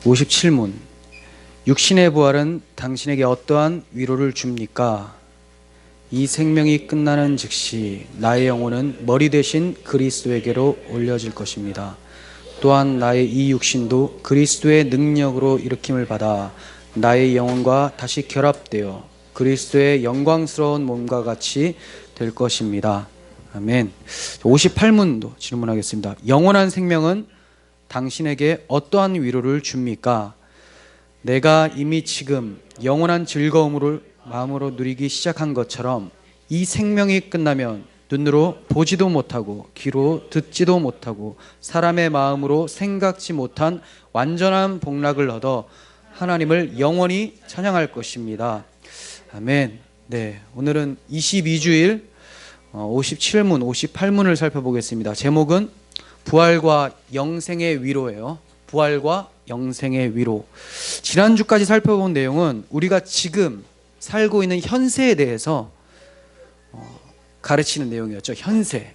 57문. 육신의 부활은 당신에게 어떠한 위로를 줍니까? 이 생명이 끝나는 즉시 나의 영혼은 머리 대신 그리스도에게로 올려질 것입니다. 또한 나의 이 육신도 그리스도의 능력으로 일으킴을 받아 나의 영혼과 다시 결합되어 그리스도의 영광스러운 몸과 같이 될 것입니다. 아멘. 58문도 질문하겠습니다. 영원한 생명은 당신에게 어떠한 위로를 줍니까? 내가 이미 지금 영원한 즐거움을 마음으로 누리기 시작한 것처럼 이 생명이 끝나면 눈으로 보지도 못하고 귀로 듣지도 못하고 사람의 마음으로 생각지 못한 완전한 복락을 얻어 하나님을 영원히 찬양할 것입니다. 아멘. 네, 오늘은 22주일 57문, 58문을 살펴보겠습니다. 제목은 부활과 영생의 위로예요. 부활과 영생의 위로. 지난주까지 살펴본 내용은 우리가 지금 살고 있는 현세에 대해서 가르치는 내용이었죠. 현세.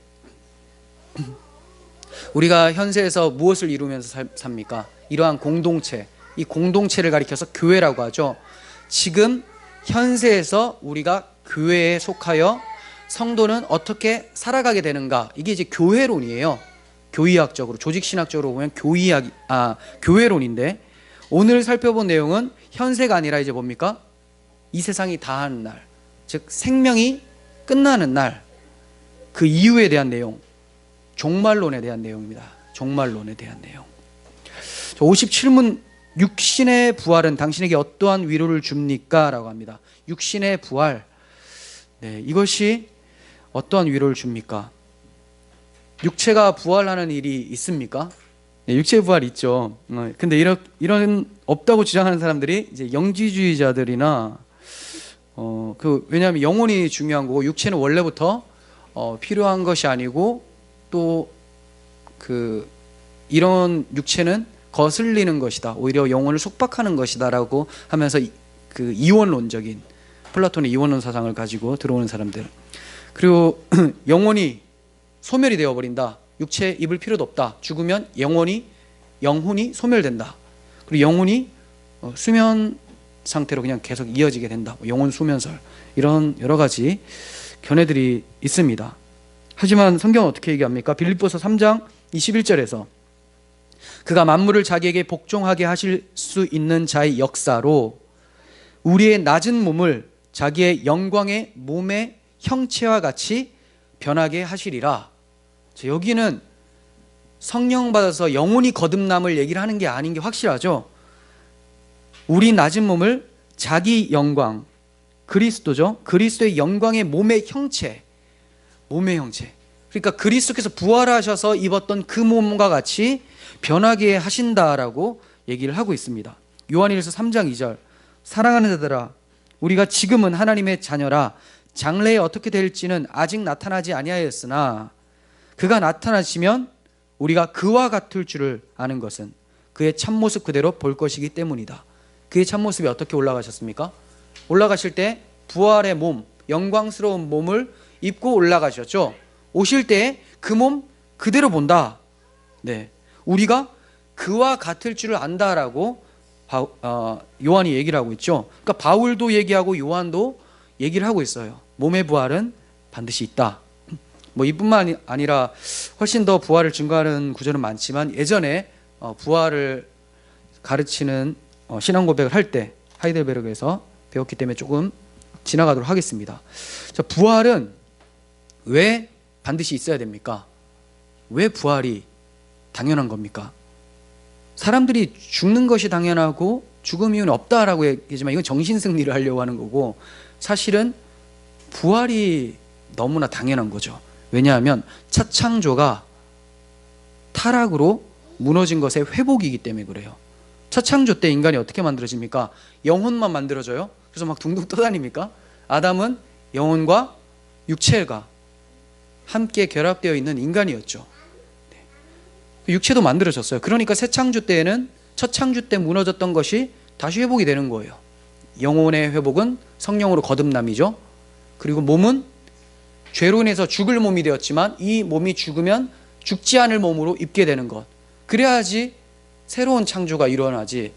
우리가 현세에서 무엇을 이루면서 삽니까? 이러한 공동체, 이 공동체를 가리켜서 교회라고 하죠. 지금 현세에서 우리가 교회에 속하여 성도는 어떻게 살아가게 되는가, 이게 이제 교회론이에요. 교의학적으로, 조직신학적으로 보면 교회론인데, 오늘 살펴본 내용은 현세가 아니라 이제 뭡니까? 이 세상이 다하는 날, 즉 생명이 끝나는 날, 그 이유에 대한 내용, 종말론에 대한 내용입니다. 종말론에 대한 내용. 57문, 육신의 부활은 당신에게 어떠한 위로를 줍니까? 라고 합니다. 육신의 부활, 네, 이것이 어떠한 위로를 줍니까? 육체가 부활하는 일이 있습니까? 네, 육체의 부활이 있죠. 근데 이런 없다고 주장하는 사람들이 이제 영지주의자들이나 왜냐하면 영혼이 중요한 거고 육체는 원래부터 필요한 것이 아니고, 또 이런 육체는 거슬리는 것이다, 오히려 영혼을 속박하는 것이다라고 하면서 그 이원론적인 플라톤의 이원론 사상을 가지고 들어오는 사람들, 그리고 영혼이 소멸이 되어버린다, 육체 입을 필요도 없다, 죽으면 영혼이 소멸된다, 그리고 영혼이 수면 상태로 그냥 계속 이어지게 된다, 영혼 수면설, 이런 여러 가지 견해들이 있습니다. 하지만 성경은 어떻게 얘기합니까? 빌립보서 3장 21절에서 그가 만물을 자기에게 복종하게 하실 수 있는 자의 역사로 우리의 낮은 몸을 자기의 영광의 몸의 형체와 같이 변하게 하시리라. 여기는 성령 받아서 영혼이 거듭남을 얘기를 하는 게 아닌 게 확실하죠. 우리 낮은 몸을 자기 영광, 그리스도죠. 그리스도의 영광의 몸의 형체. 그러니까 그리스도께서 부활하셔서 입었던 그 몸과 같이 변하게 하신다라고 얘기를 하고 있습니다. 요한일서 3장 2절. 사랑하는 자들아, 우리가 지금은 하나님의 자녀라. 장래에 어떻게 될지는 아직 나타나지 아니하였으나 그가 나타나시면 우리가 그와 같을 줄을 아는 것은 그의 참모습 그대로 볼 것이기 때문이다. 그의 참모습이 어떻게 올라가셨습니까? 올라가실 때 부활의 몸, 영광스러운 몸을 입고 올라가셨죠. 오실 때 그 몸 그대로 본다. 네, 우리가 그와 같을 줄을 안다라고 요한이 얘기를 하고 있죠. 그러니까 바울도 얘기하고 요한도 얘기를 하고 있어요. 몸의 부활은 반드시 있다. 이뿐만 아니라 훨씬 더 부활을 증거하는 구절은 많지만, 예전에 부활을 가르치는 신앙 고백을 할 때 하이델베르크에서 배웠기 때문에 조금 지나가도록 하겠습니다. 자, 부활은 왜 반드시 있어야 됩니까? 왜 부활이 당연한 겁니까? 사람들이 죽는 것이 당연하고 죽음 이유는 없다라고 얘기하지만 이건 정신승리를 하려고 하는 거고, 사실은 부활이 너무나 당연한 거죠. 왜냐하면 첫 창조가 타락으로 무너진 것의 회복이기 때문에 그래요. 첫 창조 때 인간이 어떻게 만들어집니까? 영혼만 만들어져요. 그래서 막 둥둥 떠다닙니까? 아담은 영혼과 육체가 함께 결합되어 있는 인간이었죠. 육체도 만들어졌어요. 그러니까 새 창조 때에는 첫 창조 때 무너졌던 것이 다시 회복이 되는 거예요. 영혼의 회복은 성령으로 거듭남이죠. 그리고 몸은 죄로 인해서 죽을 몸이 되었지만 이 몸이 죽으면 죽지 않을 몸으로 입게 되는 것, 그래야지 새로운 창조가 일어나지.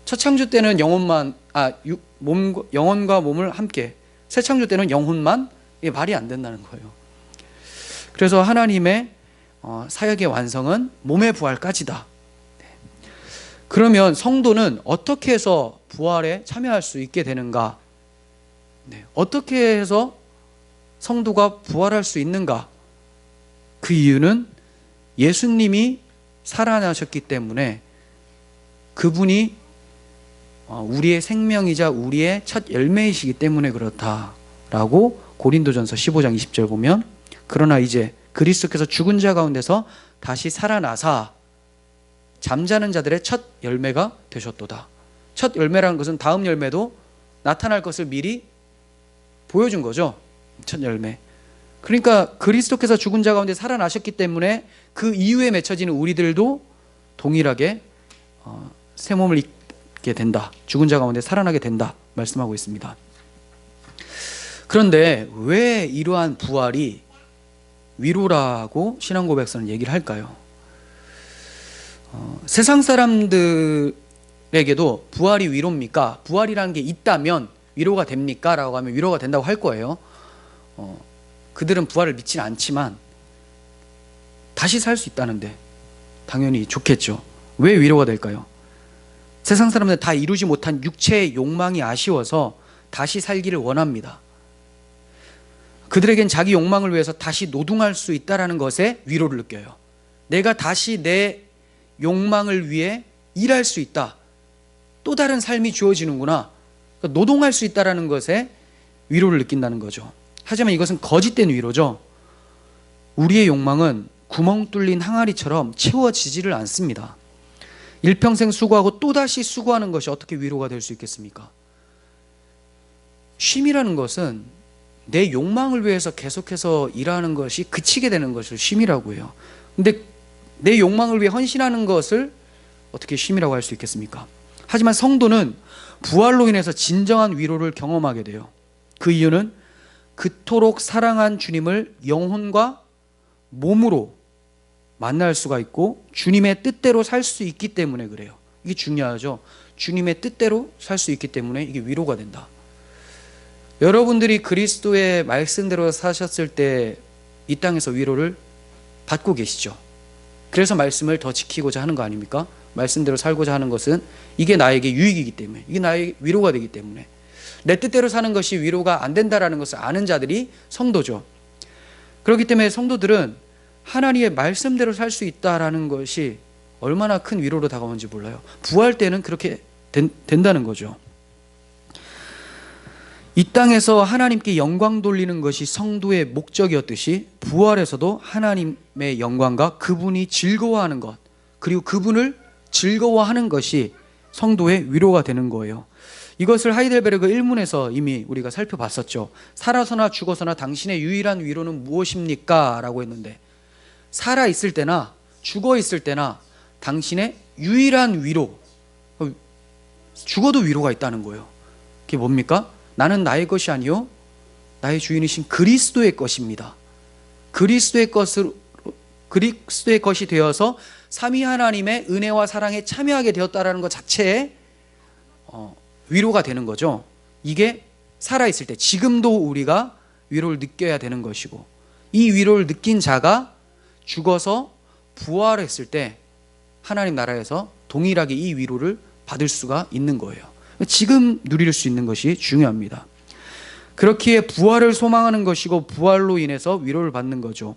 첫 창조 때는 영혼과 몸을 함께, 새 창조 때는 영혼만, 이게 말이 안 된다는 거예요. 그래서 하나님의 사역의 완성은 몸의 부활까지다. 그러면 성도는 어떻게 해서 부활에 참여할 수 있게 되는가? 어떻게 해서 성도가 부활할 수 있는가? 그 이유는 예수님이 살아나셨기 때문에, 그분이 우리의 생명이자 우리의 첫 열매이시기 때문에 그렇다라고 고린도전서 15장 20절 보면, 그러나 이제 그리스도께서 죽은 자 가운데서 다시 살아나사 잠자는 자들의 첫 열매가 되셨도다. 첫 열매라는 것은 다음 열매도 나타날 것을 미리 보여준 거죠. 첫 열매. 그러니까 그리스도께서 죽은 자 가운데 살아나셨기 때문에 그 이후에 맺혀지는 우리들도 동일하게 새 몸을 입게 된다. 죽은 자 가운데 살아나게 된다 말씀하고 있습니다. 그런데 왜 이러한 부활이 위로라고 신앙고백서는 얘기를 할까요? 세상 사람들에게도 부활이 위로입니까? 부활이라는 게 있다면 위로가 됩니까? 라고 하면 위로가 된다고 할 거예요. 그들은 부활을 믿지는 않지만 다시 살 수 있다는데 당연히 좋겠죠. 왜 위로가 될까요? 세상 사람들은 다 이루지 못한 육체의 욕망이 아쉬워서 다시 살기를 원합니다. 그들에겐 자기 욕망을 위해서 다시 노동할 수 있다는 것에 위로를 느껴요. 내가 다시 내 욕망을 위해 일할 수 있다. 또 다른 삶이 주어지는구나. 그러니까 노동할 수 있다는 것에 위로를 느낀다는 거죠. 하지만 이것은 거짓된 위로죠. 우리의 욕망은 구멍 뚫린 항아리처럼 채워지지를 않습니다. 일평생 수고하고 또다시 수고하는 것이 어떻게 위로가 될 수 있겠습니까? 쉼이라는 것은 내 욕망을 위해서 계속해서 일하는 것이 그치게 되는 것을 쉼이라고 해요. 근데 내 욕망을 위해 헌신하는 것을 어떻게 쉼이라고 할 수 있겠습니까? 하지만 성도는 부활로 인해서 진정한 위로를 경험하게 돼요. 그 이유는 그토록 사랑한 주님을 영혼과 몸으로 만날 수가 있고 주님의 뜻대로 살 수 있기 때문에 그래요. 이게 중요하죠. 주님의 뜻대로 살 수 있기 때문에 이게 위로가 된다. 여러분들이 그리스도의 말씀대로 사셨을 때 이 땅에서 위로를 받고 계시죠. 그래서 말씀을 더 지키고자 하는 거 아닙니까? 말씀대로 살고자 하는 것은 이게 나에게 유익이기 때문에, 이게 나에게 위로가 되기 때문에, 내 뜻대로 사는 것이 위로가 안 된다라는 것을 아는 자들이 성도죠. 그렇기 때문에 성도들은 하나님의 말씀대로 살 수 있다라는 것이 얼마나 큰 위로로 다가오는지 몰라요. 부활 때는 그렇게 된다는 거죠. 이 땅에서 하나님께 영광 돌리는 것이 성도의 목적이었듯이 부활에서도 하나님의 영광과 그분이 즐거워하는 것, 그리고 그분을 즐거워하는 것이 성도의 위로가 되는 거예요. 이것을 하이델베르그 1문에서 이미 우리가 살펴봤었죠. 살아서나 죽어서나 당신의 유일한 위로는 무엇입니까? 라고 했는데, 살아 있을 때나 죽어 있을 때나 당신의 유일한 위로, 죽어도 위로가 있다는 거예요. 그게 뭡니까? 나는 나의 것이 아니요 나의 주인이신 그리스도의 것입니다. 그리스도의 것이 되어서 삼위 하나님의 은혜와 사랑에 참여하게 되었다라는 것 자체에 위로가 되는 거죠. 이게 살아있을 때, 지금도 우리가 위로를 느껴야 되는 것이고, 이 위로를 느낀 자가 죽어서 부활했을 때 하나님 나라에서 동일하게 이 위로를 받을 수가 있는 거예요. 지금 누릴 수 있는 것이 중요합니다. 그렇기에 부활을 소망하는 것이고 부활로 인해서 위로를 받는 거죠.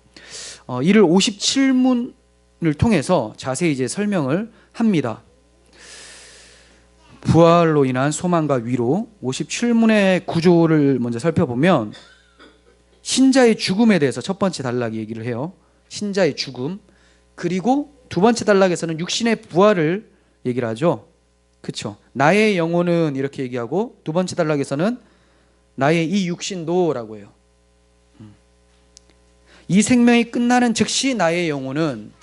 이를 57문을 통해서 자세히 이제 설명을 합니다. 부활로 인한 소망과 위로, 57문의 구조를 먼저 살펴보면 신자의 죽음에 대해서 첫 번째 단락이 얘기를 해요. 신자의 죽음. 그리고 두 번째 단락에서는 육신의 부활을 얘기를 하죠. 그렇죠. 나의 영혼은 이렇게 얘기하고, 두 번째 단락에서는 나의 이 육신도라고 해요. 이 생명이 끝나는 즉시 나의 영혼은,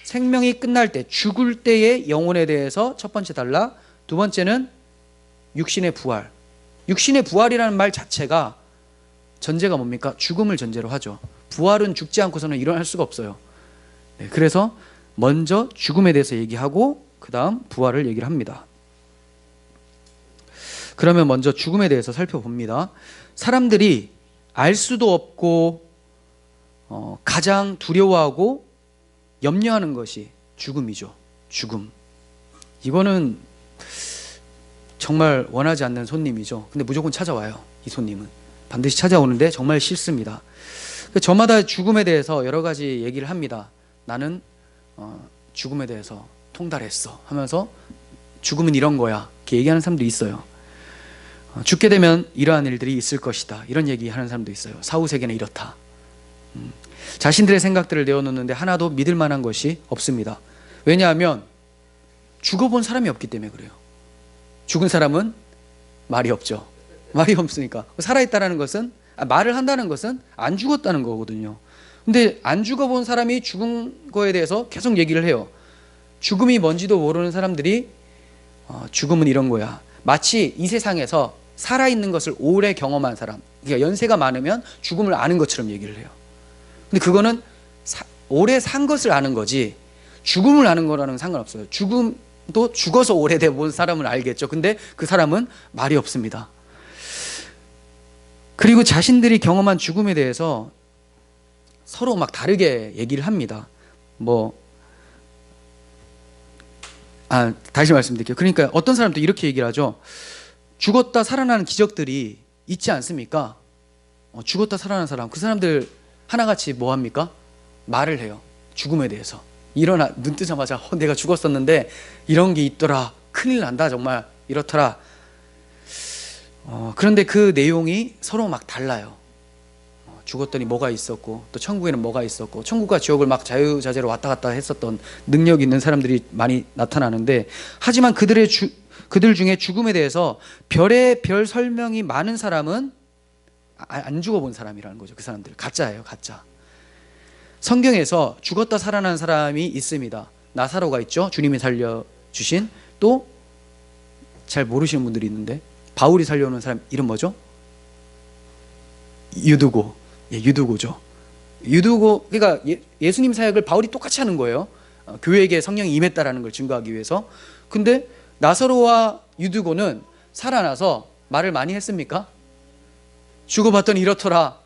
생명이 끝날 때, 죽을 때의 영혼에 대해서 첫 번째 단락, 두 번째는 육신의 부활. 육신의 부활이라는 말 자체가 전제가 뭡니까? 죽음을 전제로 하죠. 부활은 죽지 않고서는 일어날 수가 없어요. 그래서 먼저 죽음에 대해서 얘기하고 그 다음 부활을 얘기를 합니다. 그러면 먼저 죽음에 대해서 살펴봅니다. 사람들이 알 수도 없고 가장 두려워하고 염려하는 것이 죽음이죠. 죽음. 이거는 정말 원하지 않는 손님이죠. 근데 무조건 찾아와요. 이 손님은 반드시 찾아오는데 정말 싫습니다. 저마다 죽음에 대해서 여러 가지 얘기를 합니다. 나는 죽음에 대해서 통달했어 하면서 죽음은 이런 거야 이렇게 얘기하는 사람도 있어요. 죽게 되면 이러한 일들이 있을 것이다 이런 얘기하는 사람도 있어요. 사후세계는 이렇다. 자신들의 생각들을 내어놓는데 하나도 믿을 만한 것이 없습니다. 왜냐하면 죽어본 사람이 없기 때문에 그래요. 죽은 사람은 말이 없죠. 말이 없으니까. 살아있다는 것은 말을 한다는 것은 안 죽었다는 거거든요. 근데 안 죽어본 사람이 죽은 거에 대해서 계속 얘기를 해요. 죽음이 뭔지도 모르는 사람들이 죽음은 이런 거야. 마치 이 세상에서 살아있는 것을 오래 경험한 사람, 그러니까 연세가 많으면 죽음을 아는 것처럼 얘기를 해요. 근데 그거는 오래 산 것을 아는 거지 죽음을 아는 거라는 상관없어요. 죽음도 죽어서 오래돼 본 사람을 알겠죠. 근데 그 사람은 말이 없습니다. 그리고 자신들이 경험한 죽음에 대해서 서로 막 다르게 얘기를 합니다. 다시 말씀드릴게요. 그러니까 어떤 사람도 이렇게 얘기를 하죠. 죽었다 살아나는 기적들이 있지 않습니까? 죽었다 살아난 사람, 그 사람들 하나같이 뭐 합니까? 말을 해요. 죽음에 대해서. 일어나 눈 뜨자마자 내가 죽었었는데 이런 게 있더라. 큰일 난다 정말 이렇더라. 그런데 그 내용이 서로 막 달라요. 죽었더니 뭐가 있었고 또 천국에는 뭐가 있었고 천국과 지옥을 막 자유자재로 왔다 갔다 했었던 능력 있는 사람들이 많이 나타나는데 하지만 그들 중에 죽음에 대해서 별의 별 설명이 많은 사람은 안 죽어본 사람이라는 거죠. 그 사람들 가짜예요. 가짜. 성경에서 죽었다 살아난 사람이 있습니다. 나사로가 있죠. 주님이 살려주신. 또 잘 모르시는 분들이 있는데 바울이 살려오는 사람 이름 뭐죠? 유두고. 유두고죠. 유두고, 그러니까 예수님 사역을 바울이 똑같이 하는 거예요. 교회에게 성령이 임했다라는 걸 증거하기 위해서. 근데 나사로와 유두고는 살아나서 말을 많이 했습니까? 죽어봤더니 이렇더라.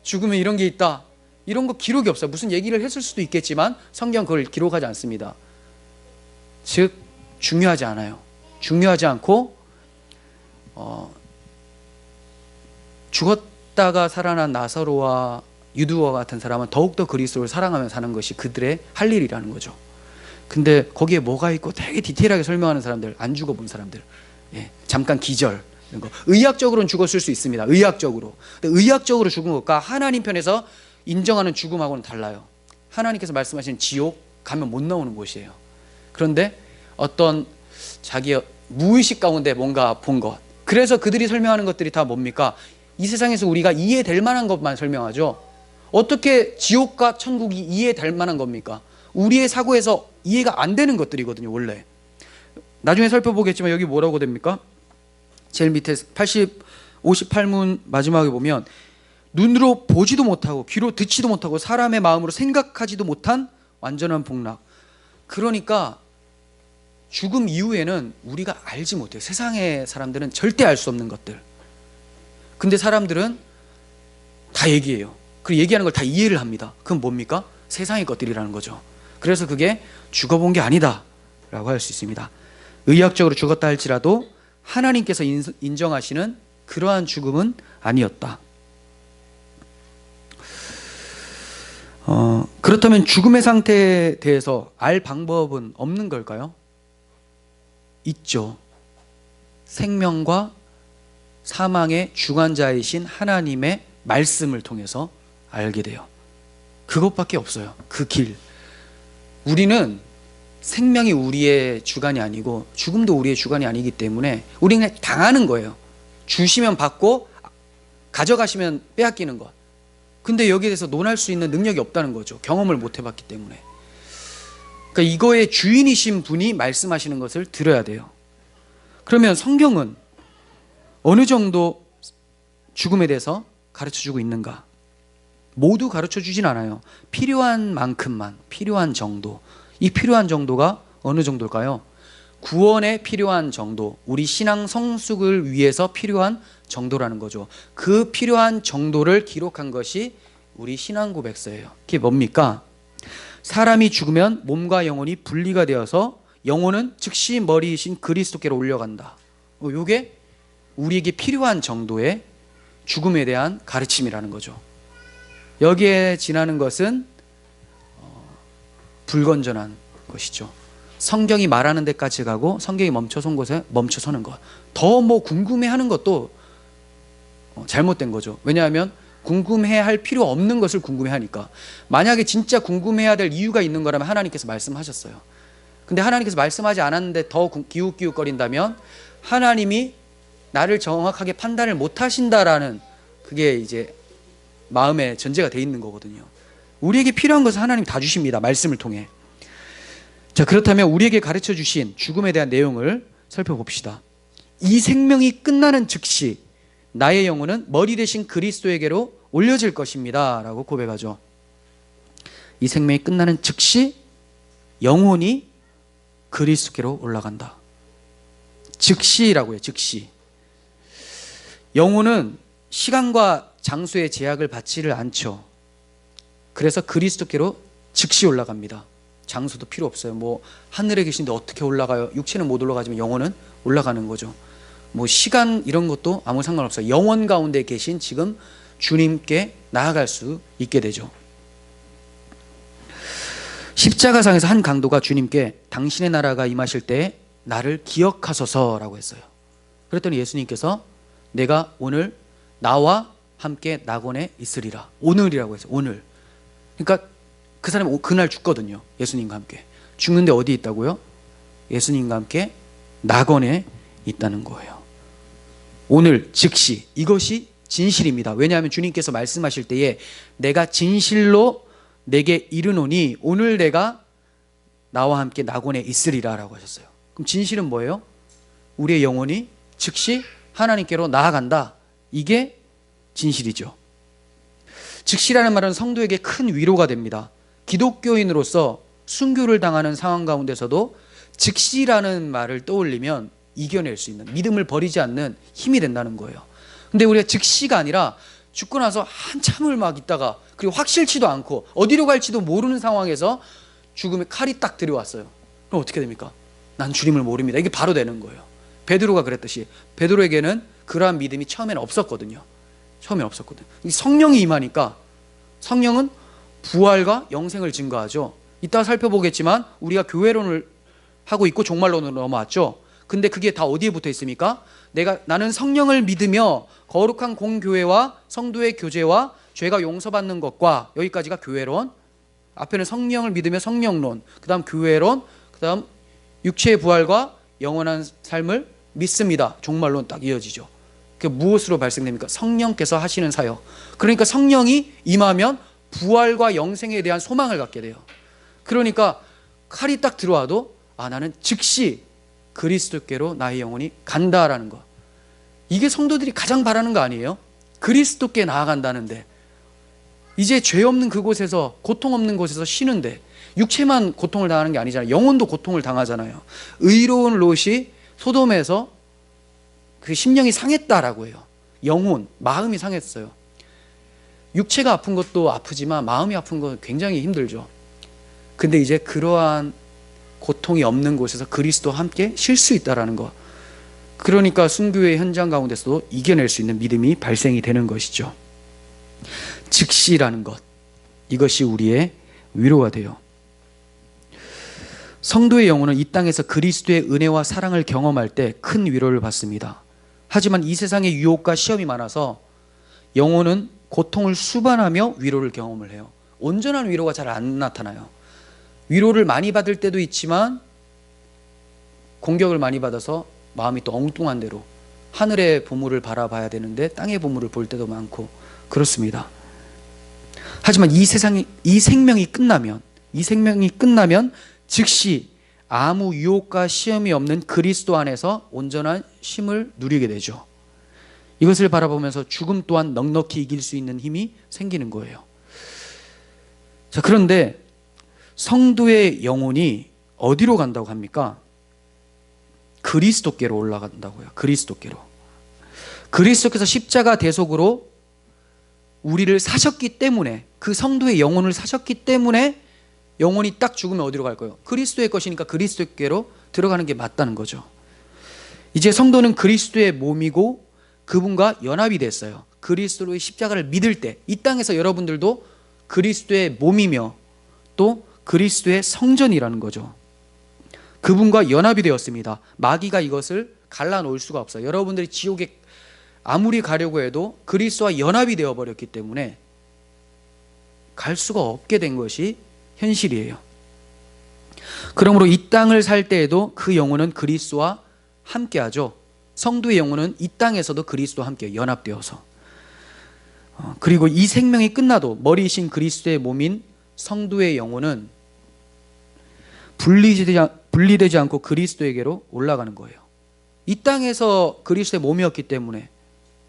죽으면 이런 게 있다. 이런 거 기록이 없어요. 무슨 얘기를 했을 수도 있겠지만 성경 그걸 기록하지 않습니다. 즉 중요하지 않아요. 중요하지 않고 죽었다가 살아난 나사로와 유두와 같은 사람은 더욱더 그리스도를 사랑하며 사는 것이 그들의 할 일이라는 거죠. 근데 거기에 뭐가 있고 되게 디테일하게 설명하는 사람들, 안 죽어본 사람들, 잠깐 기절 이런 거. 의학적으로는 죽었을 수 있습니다. 의학적으로. 근데 의학적으로 죽은 것과 하나님 편에서 인정하는 죽음하고는 달라요. 하나님께서 말씀하신 지옥 가면 못 나오는 곳이에요. 그런데 어떤 자기 무의식 가운데 뭔가 본 것. 그래서 그들이 설명하는 것들이 다 뭡니까? 이 세상에서 우리가 이해될 만한 것만 설명하죠. 어떻게 지옥과 천국이 이해될 만한 겁니까? 우리의 사고에서 이해가 안 되는 것들이거든요. 원래. 나중에 살펴보겠지만 여기 뭐라고 됩니까? 제일 밑에 58문 마지막에 보면 눈으로 보지도 못하고 귀로 듣지도 못하고 사람의 마음으로 생각하지도 못한 완전한 복락. 그러니까 죽음 이후에는 우리가 알지 못해요. 세상의 사람들은 절대 알 수 없는 것들. 근데 사람들은 다 얘기해요. 그리고 얘기하는 걸 다 이해를 합니다. 그건 뭡니까? 세상의 것들이라는 거죠. 그래서 그게 죽어본 게 아니다 라고 할 수 있습니다. 의학적으로 죽었다 할지라도 하나님께서 인정하시는 그러한 죽음은 아니었다. 그렇다면 죽음의 상태에 대해서 알 방법은 없는 걸까요? 있죠. 생명과 사망의 주관자이신 하나님의 말씀을 통해서 알게 돼요. 그것밖에 없어요. 그 길. 우리는 생명이 우리의 주관이 아니고 죽음도 우리의 주관이 아니기 때문에 우리는 그냥 당하는 거예요. 주시면 받고 가져가시면 빼앗기는 것. 근데 여기에 대해서 논할 수 있는 능력이 없다는 거죠. 경험을 못 해봤기 때문에. 그러니까 이거의 주인이신 분이 말씀하시는 것을 들어야 돼요. 그러면 성경은 어느 정도 죽음에 대해서 가르쳐주고 있는가? 모두 가르쳐주진 않아요. 필요한 만큼만, 필요한 정도. 이 필요한 정도가 어느 정도일까요? 구원에 필요한 정도, 우리 신앙 성숙을 위해서 필요한 정도라는 거죠. 그 필요한 정도를 기록한 것이 우리 신앙 고백서예요. 그게 뭡니까? 사람이 죽으면 몸과 영혼이 분리가 되어서 영혼은 즉시 머리이신 그리스도께로 올려간다. 이게 우리에게 필요한 정도의 죽음에 대한 가르침이라는 거죠. 여기에 지나는 것은 불건전한 것이죠. 성경이 말하는 데까지 가고 성경이 멈춰선 곳에 멈춰서는 것. 더 궁금해하는 것도 잘못된 거죠. 왜냐하면 궁금해할 필요 없는 것을 궁금해하니까. 만약에 진짜 궁금해야 될 이유가 있는 거라면 하나님께서 말씀하셨어요. 근데 하나님께서 말씀하지 않았는데 더 기웃기웃거린다면 하나님이 나를 정확하게 판단을 못 하신다라는, 그게 이제 마음의 전제가 돼 있는 거거든요. 우리에게 필요한 것은 하나님이 다 주십니다. 말씀을 통해. 자, 그렇다면 우리에게 가르쳐 주신 죽음에 대한 내용을 살펴봅시다. 이 생명이 끝나는 즉시 나의 영혼은 머리 대신 그리스도에게로 올려질 것입니다 라고 고백하죠. 이 생명이 끝나는 즉시 영혼이 그리스도께로 올라간다. 즉시라고 해요. 즉시. 영혼은 시간과 장소의 제약을 받지를 않죠. 그래서 그리스도께로 즉시 올라갑니다. 장소도 필요 없어요. 하늘에 계신데 어떻게 올라가요? 육체는 못 올라가지만 영혼은 올라가는 거죠. 시간 이런 것도 아무 상관없어요. 영원 가운데 계신 지금 주님께 나아갈 수 있게 되죠. 십자가상에서 한 강도가 주님께 당신의 나라가 임하실 때 나를 기억하소서라고 했어요. 그랬더니 예수님께서 내가 오늘 나와 함께 낙원에 있으리라. 오늘이라고 했어요. 오늘. 그러니까 그 사람이 그날 죽거든요. 예수님과 함께. 죽는데 어디 있다고요? 예수님과 함께 낙원에 있다는 거예요. 오늘 즉시. 이것이 진실입니다. 왜냐하면 주님께서 말씀하실 때에 내가 진실로 내게 이르노니 오늘 내가 나와 함께 낙원에 있으리라 라고 하셨어요. 그럼 진실은 뭐예요? 우리의 영혼이 즉시 하나님께로 나아간다. 이게 진실이죠. 즉시라는 말은 성도에게 큰 위로가 됩니다. 기독교인으로서 순교를 당하는 상황 가운데서도 즉시라는 말을 떠올리면 이겨낼 수 있는, 믿음을 버리지 않는 힘이 된다는 거예요. 근데 우리가 즉시가 아니라 죽고 나서 한참을 있다가, 그리고 확실치도 않고 어디로 갈지도 모르는 상황에서 죽음의 칼이 딱 들여왔어요. 그럼 어떻게 됩니까? 난 주님을 모릅니다. 이게 바로 되는 거예요. 베드로가 그랬듯이 베드로에게는 그러한 믿음이 처음에는 없었거든요. 처음에는 없었거든요. 성령이 임하니까, 성령은 부활과 영생을 증거하죠. 이따 살펴보겠지만 우리가 교회론을 하고 있고 종말론으로 넘어왔죠. 근데 그게 다 어디에 붙어 있습니까? 나는 성령을 믿으며 거룩한 공교회와 성도의 교제와 죄가 용서받는 것과, 여기까지가 교회론. 앞에는 성령을 믿으며 성령론, 그 다음 교회론, 그 다음 육체의 부활과 영원한 삶을 믿습니다. 종말론 딱 이어지죠. 그게 무엇으로 발생됩니까? 성령께서 하시는 사역. 그러니까 성령이 임하면 부활과 영생에 대한 소망을 갖게 돼요. 그러니까 칼이 딱 들어와도 나는 즉시 그리스도께로 나의 영혼이 간다라는 거. 이게 성도들이 가장 바라는 거 아니에요? 그리스도께 나아간다는데, 이제 죄 없는 그곳에서, 고통 없는 곳에서 쉬는데, 육체만 고통을 당하는 게 아니잖아요. 영혼도 고통을 당하잖아요. 의로운 롯이 소돔에서 그 심령이 상했다라고 해요. 영혼, 마음이 상했어요. 육체가 아픈 것도 아프지만 마음이 아픈 건 굉장히 힘들죠. 근데 이제 그러한 고통이 없는 곳에서 그리스도와 함께 쉴 수 있다라는 것. 그러니까 순교의 현장 가운데서도 이겨낼 수 있는 믿음이 발생이 되는 것이죠. 즉시라는 것, 이것이 우리의 위로가 돼요. 성도의 영혼은 이 땅에서 그리스도의 은혜와 사랑을 경험할 때 큰 위로를 받습니다. 하지만 이 세상에 유혹과 시험이 많아서 영혼은 고통을 수반하며 위로를 경험을 해요. 온전한 위로가 잘 안 나타나요. 위로를 많이 받을 때도 있지만 공격을 많이 받아서 마음이 또 엉뚱한 대로 하늘의 보물을 바라봐야 되는데 땅의 보물을 볼 때도 많고 그렇습니다. 하지만 이 생명이 끝나면 즉시 아무 유혹과 시험이 없는 그리스도 안에서 온전한 쉼을 누리게 되죠. 이것을 바라보면서 죽음 또한 넉넉히 이길 수 있는 힘이 생기는 거예요. 자, 그런데 성도의 영혼이 어디로 간다고 합니까? 그리스도께로 올라간다고요. 그리스도께로. 그리스도께서 십자가 대속으로 우리를 사셨기 때문에, 그 성도의 영혼을 사셨기 때문에 영혼이 딱 죽으면 어디로 갈 거예요? 그리스도의 것이니까 그리스도께로 들어가는 게 맞다는 거죠. 이제 성도는 그리스도의 몸이고 그분과 연합이 됐어요. 그리스도의 십자가를 믿을 때 이 땅에서 여러분들도 그리스도의 몸이며 또 그리스도의 성전이라는 거죠. 그분과 연합이 되었습니다. 마귀가 이것을 갈라놓을 수가 없어요. 여러분들이 지옥에 아무리 가려고 해도 그리스도와 연합이 되어버렸기 때문에 갈 수가 없게 된 것이 현실이에요. 그러므로 이 땅을 살 때에도 그 영혼은 그리스도와 함께하죠. 성도의 영혼은 이 땅에서도 그리스도와 함께 연합되어서, 그리고 이 생명이 끝나도 머리이신 그리스도의 몸인 성도의 영혼은 분리되지 않고 그리스도에게로 올라가는 거예요. 이 땅에서 그리스도의 몸이었기 때문에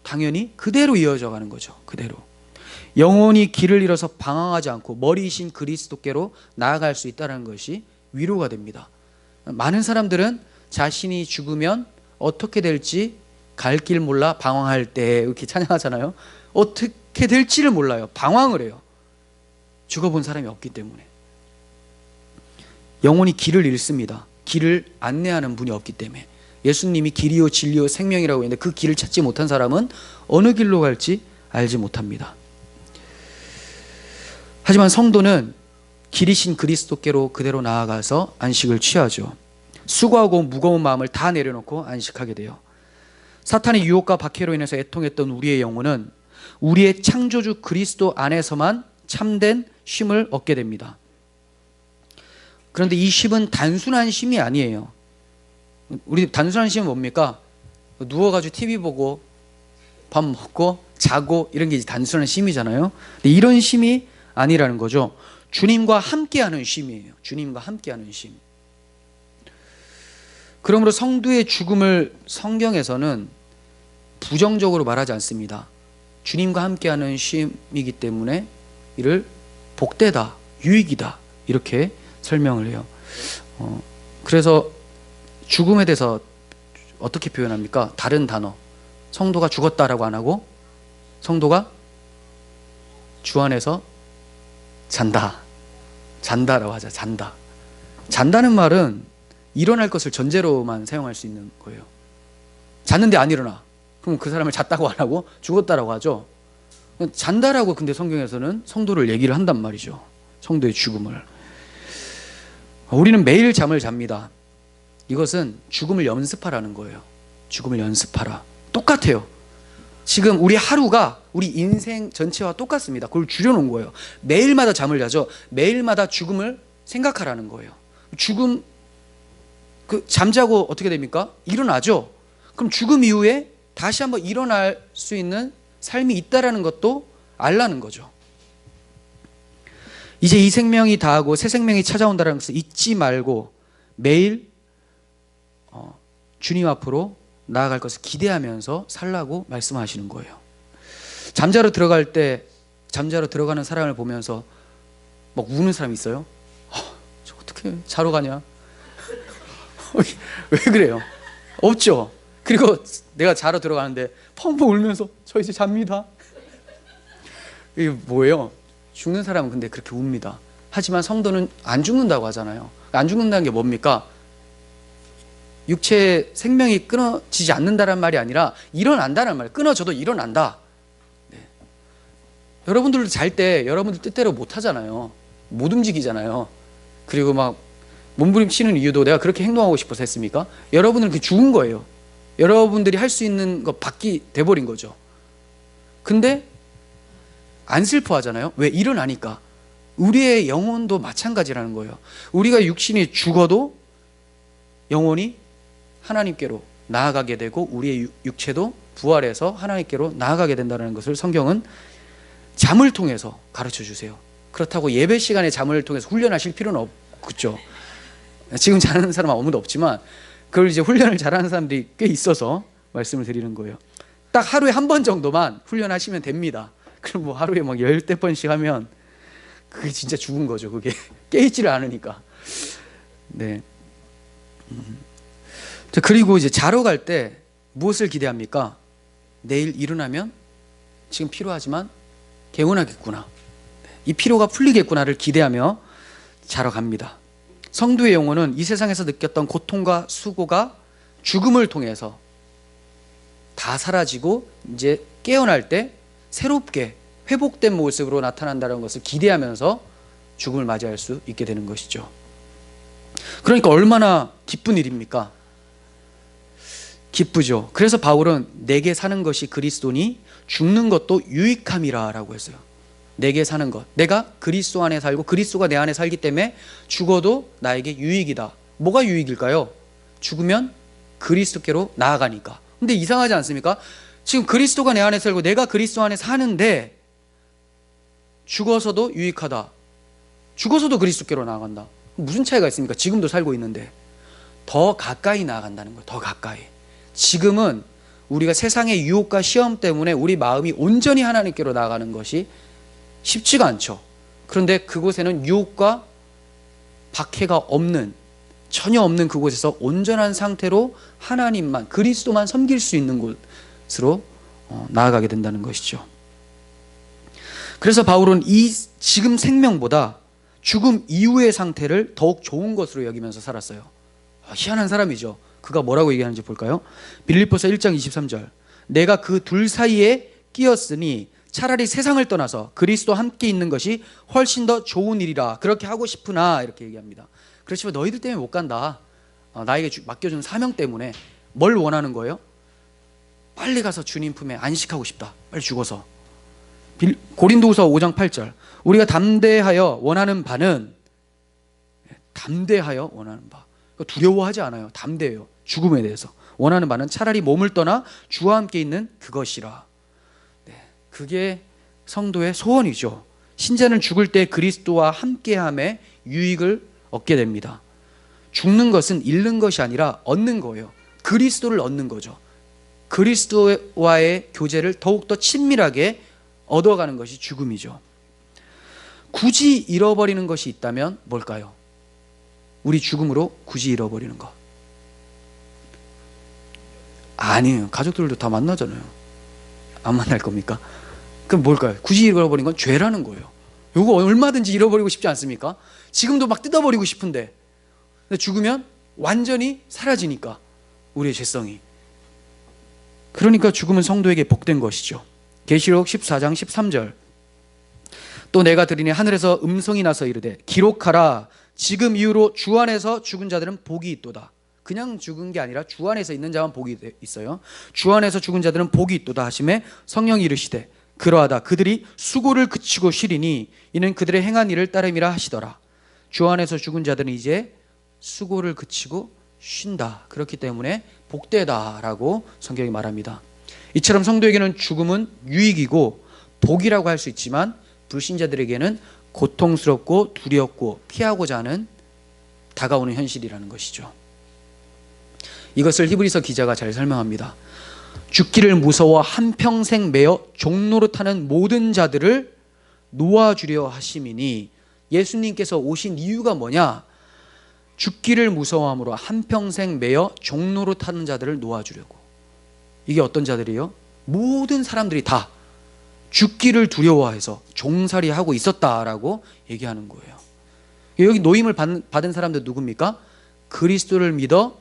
당연히 그대로 이어져 가는 거죠. 그대로 영혼이 길을 잃어서 방황하지 않고 머리이신 그리스도께로 나아갈 수 있다는 것이 위로가 됩니다. 많은 사람들은 자신이 죽으면 어떻게 될지 갈 길 몰라 방황할 때 이렇게 찬양하잖아요. 어떻게 될지를 몰라요. 방황을 해요. 죽어본 사람이 없기 때문에. 영혼이 길을 잃습니다. 길을 안내하는 분이 없기 때문에. 예수님이 길이요 진리요 생명이라고 했는데 그 길을 찾지 못한 사람은 어느 길로 갈지 알지 못합니다. 하지만 성도는 길이신 그리스도께로 그대로 나아가서 안식을 취하죠. 수고하고 무거운 마음을 다 내려놓고 안식하게 돼요. 사탄의 유혹과 박해로 인해서 애통했던 우리의 영혼은 우리의 창조주 그리스도 안에서만 참된 쉼을 얻게 됩니다. 그런데 이 쉼은 단순한 쉼이 아니에요. 우리 단순한 쉼은 뭡니까? 누워가지고 TV 보고 밥 먹고 자고 이런 게 단순한 쉼이잖아요. 근데 이런 쉼이 아니라는 거죠. 주님과 함께하는 쉼이에요. 주님과 함께하는 쉼. 그러므로 성도의 죽음을 성경에서는 부정적으로 말하지 않습니다. 주님과 함께하는 쉼이기 때문에 이를 복되다, 유익이다 이렇게 설명을 해요. 그래서 죽음에 대해서 어떻게 표현합니까? 다른 단어. 성도가 죽었다라고 안 하고 성도가 주 안에서 잔다. 잔다라고 하자. 잔다. 잔다는 말은 일어날 것을 전제로만 사용할 수 있는 거예요. 잤는데 안 일어나. 그럼 그 사람을 잤다고 안 하고 죽었다라고 하죠. 잔다라고 근데 성경에서는 성도를 얘기를 한단 말이죠. 성도의 죽음을. 우리는 매일 잠을 잡니다. 이것은 죽음을 연습하라는 거예요. 죽음을 연습하라. 똑같아요. 지금 우리 하루가 우리 인생 전체와 똑같습니다. 그걸 줄여놓은 거예요. 매일마다 잠을 자죠. 매일마다 죽음을 생각하라는 거예요. 죽음, 잠자고 어떻게 됩니까? 일어나죠. 그럼 죽음 이후에 다시 한번 일어날 수 있는 삶이 있다라는 것도 알라는 거죠. 이제 이 생명이 다하고 새 생명이 찾아온다는 것을 잊지 말고 매일 주님 앞으로 나아갈 것을 기대하면서 살라고 말씀하시는 거예요. 잠자러 들어갈 때 잠자러 들어가는 사람을 보면서 막 우는 사람이 있어요. 저 어떻게 자러 가냐? 왜 그래요? 없죠. 그리고 내가 자러 들어가는데 펑펑 울면서 저 이제 잡니다. 이게 뭐예요? 죽는 사람은 근데 그렇게 웁니다. 하지만 성도는 안 죽는다고 하잖아요. 안 죽는다는 게 뭡니까? 육체의 생명이 끊어지지 않는다는 말이 아니라 일어난다는 말이에요. 끊어져도 일어난다. 네. 여러분들도 잘 때 여러분들 뜻대로 못 하잖아요. 못 움직이잖아요. 그리고 막 몸부림치는 이유도 내가 그렇게 행동하고 싶어서 했습니까? 여러분은 그 죽은 거예요. 여러분들이 할 수 있는 거 밖이 돼버린 거죠. 근데 안 슬퍼하잖아요. 왜? 일어나니까. 우리의 영혼도 마찬가지라는 거예요. 우리가 육신이 죽어도 영혼이 하나님께로 나아가게 되고 우리의 육체도 부활해서 하나님께로 나아가게 된다는 것을 성경은 잠을 통해서 가르쳐 주세요. 그렇다고 예배 시간에 잠을 통해서 훈련하실 필요는 없죠. 지금 자는 사람은 아무도 없지만 그걸 이제 훈련을 잘하는 사람들이 꽤 있어서 말씀을 드리는 거예요. 딱 하루에 한 번 정도만 훈련하시면 됩니다. 그럼 뭐 하루에 막 10번씩 하면 그게 진짜 죽은 거죠. 그게 깨있지를 않으니까. 네. 그리고 이제 자러 갈 때 무엇을 기대합니까? 내일 일어나면 지금 피로하지만 개운하겠구나, 이 피로가 풀리겠구나를 기대하며 자러 갑니다. 성도의 영혼은 이 세상에서 느꼈던 고통과 수고가 죽음을 통해서 다 사라지고 이제 깨어날 때 새롭게 회복된 모습으로 나타난다는 것을 기대하면서 죽음을 맞이할 수 있게 되는 것이죠. 그러니까 얼마나 기쁜 일입니까? 기쁘죠. 그래서 바울은 내게 사는 것이 그리스도니 죽는 것도 유익함이라 라고 했어요. 내게 사는 것, 내가 그리스도 안에 살고 그리스도가 내 안에 살기 때문에 죽어도 나에게 유익이다. 뭐가 유익일까요? 죽으면 그리스도께로 나아가니까. 근데 이상하지 않습니까? 지금 그리스도가 내 안에 살고 내가 그리스도 안에 사는데 죽어서도 유익하다, 죽어서도 그리스도께로 나아간다. 무슨 차이가 있습니까? 지금도 살고 있는데 더 가까이 나아간다는 거예요. 더 가까이. 지금은 우리가 세상의 유혹과 시험 때문에 우리 마음이 온전히 하나님께로 나아가는 것이 쉽지가 않죠. 그런데 그곳에는 유혹과 박해가 없는, 전혀 없는 그곳에서 온전한 상태로 하나님만, 그리스도만 섬길 수 있는 곳으로 나아가게 된다는 것이죠. 그래서 바울은 이 지금 생명보다 죽음 이후의 상태를 더욱 좋은 것으로 여기면서 살았어요. 희한한 사람이죠. 그가 뭐라고 얘기하는지 볼까요? 빌립보서 1장 23절, 내가 그 둘 사이에 끼었으니 차라리 세상을 떠나서 그리스도와 함께 있는 것이 훨씬 더 좋은 일이라 그렇게 하고 싶으나, 이렇게 얘기합니다. 그렇지만 너희들 때문에 못 간다. 나에게 맡겨준 사명 때문에. 뭘 원하는 거예요? 빨리 가서 주님 품에 안식하고 싶다. 빨리 죽어서. 고린도후서 5장 8절, 우리가 담대하여 원하는 바는, 담대하여 원하는 바, 두려워하지 않아요. 담대해요. 죽음에 대해서 원하는 바는 차라리 몸을 떠나 주와 함께 있는 그것이라. 그게 성도의 소원이죠. 신자는 죽을 때 그리스도와 함께함에 유익을 얻게 됩니다. 죽는 것은 잃는 것이 아니라 얻는 거예요. 그리스도를 얻는 거죠. 그리스도와의 교제를 더욱더 친밀하게 얻어가는 것이 죽음이죠. 굳이 잃어버리는 것이 있다면 뭘까요? 우리 죽음으로 굳이 잃어버리는 것. 아니에요. 가족들도 다 만나잖아요. 안 만날 겁니까? 그럼 뭘까요? 굳이 잃어버린 건 죄라는 거예요. 이거 얼마든지 잃어버리고 싶지 않습니까? 지금도 막 뜯어버리고 싶은데, 근데 죽으면 완전히 사라지니까, 우리의 죄성이. 그러니까 죽음은 성도에게 복된 것이죠. 계시록 14장 13절, 또 내가 들으니 하늘에서 음성이 나서 이르되 기록하라, 지금 이후로 주 안에서 죽은 자들은 복이 있도다. 그냥 죽은 게 아니라 주 안에서 있는 자만 복이 있어요. 주 안에서 죽은 자들은 복이 있도다 하심에 성령이 이르시되 그러하다, 그들이 수고를 그치고 쉬리니 이는 그들의 행한 일을 따름이라 하시더라. 주 안에서 죽은 자들은 이제 수고를 그치고 쉰다. 그렇기 때문에 복되다라고 성경이 말합니다. 이처럼 성도에게는 죽음은 유익이고 복이라고 할 수 있지만, 불신자들에게는 고통스럽고 두렵고 피하고자 하는 다가오는 현실이라는 것이죠. 이것을 히브리서 기자가 잘 설명합니다. 죽기를 무서워 한평생 매어 종로로 타는 모든 자들을 놓아주려 하심이니, 예수님께서 오신 이유가 뭐냐? 죽기를 무서워함으로 한평생 매어 종로로 타는 자들을 놓아주려고. 이게 어떤 자들이에요? 모든 사람들이 다 죽기를 두려워해서 종살이하고 있었다라고 얘기하는 거예요. 여기 노임을 받은 사람들 누굽니까? 그리스도를 믿어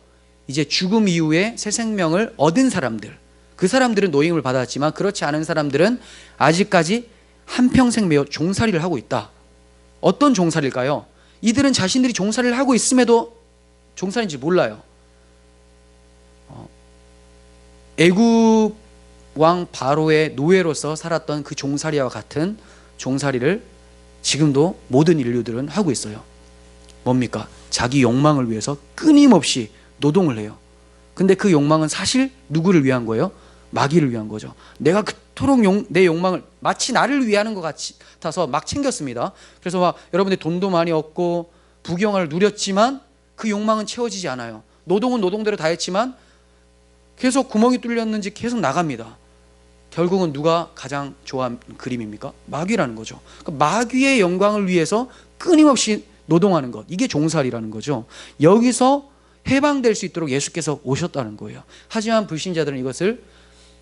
이제 죽음 이후에 새 생명을 얻은 사람들. 그 사람들은 노임을 받았지만 그렇지 않은 사람들은 아직까지 한평생 매어 종살이를 하고 있다. 어떤 종살일까요? 이들은 자신들이 종살이를 하고 있음에도 종살인지 몰라요. 애굽 왕 바로의 노예로서 살았던 그 종살이와 같은 종살이를 지금도 모든 인류들은 하고 있어요. 뭡니까? 자기 욕망을 위해서 끊임없이 노동을 해요. 근데 그 욕망은 사실 누구를 위한 거예요? 마귀를 위한 거죠. 내가 그토록 내 욕망을 마치 나를 위하는 것 같아서 막 챙겼습니다. 그래서 막 여러분들 돈도 많이 얻고 부귀영화를 누렸지만 그 욕망은 채워지지 않아요. 노동은 노동대로 다 했지만 계속 구멍이 뚫렸는지 계속 나갑니다. 결국은 누가 가장 좋아하는 그림입니까? 마귀라는 거죠. 그러니까 마귀의 영광을 위해서 끊임없이 노동하는 것, 이게 종살이라는 거죠. 여기서 해방될 수 있도록 예수께서 오셨다는 거예요. 하지만 불신자들은 이것을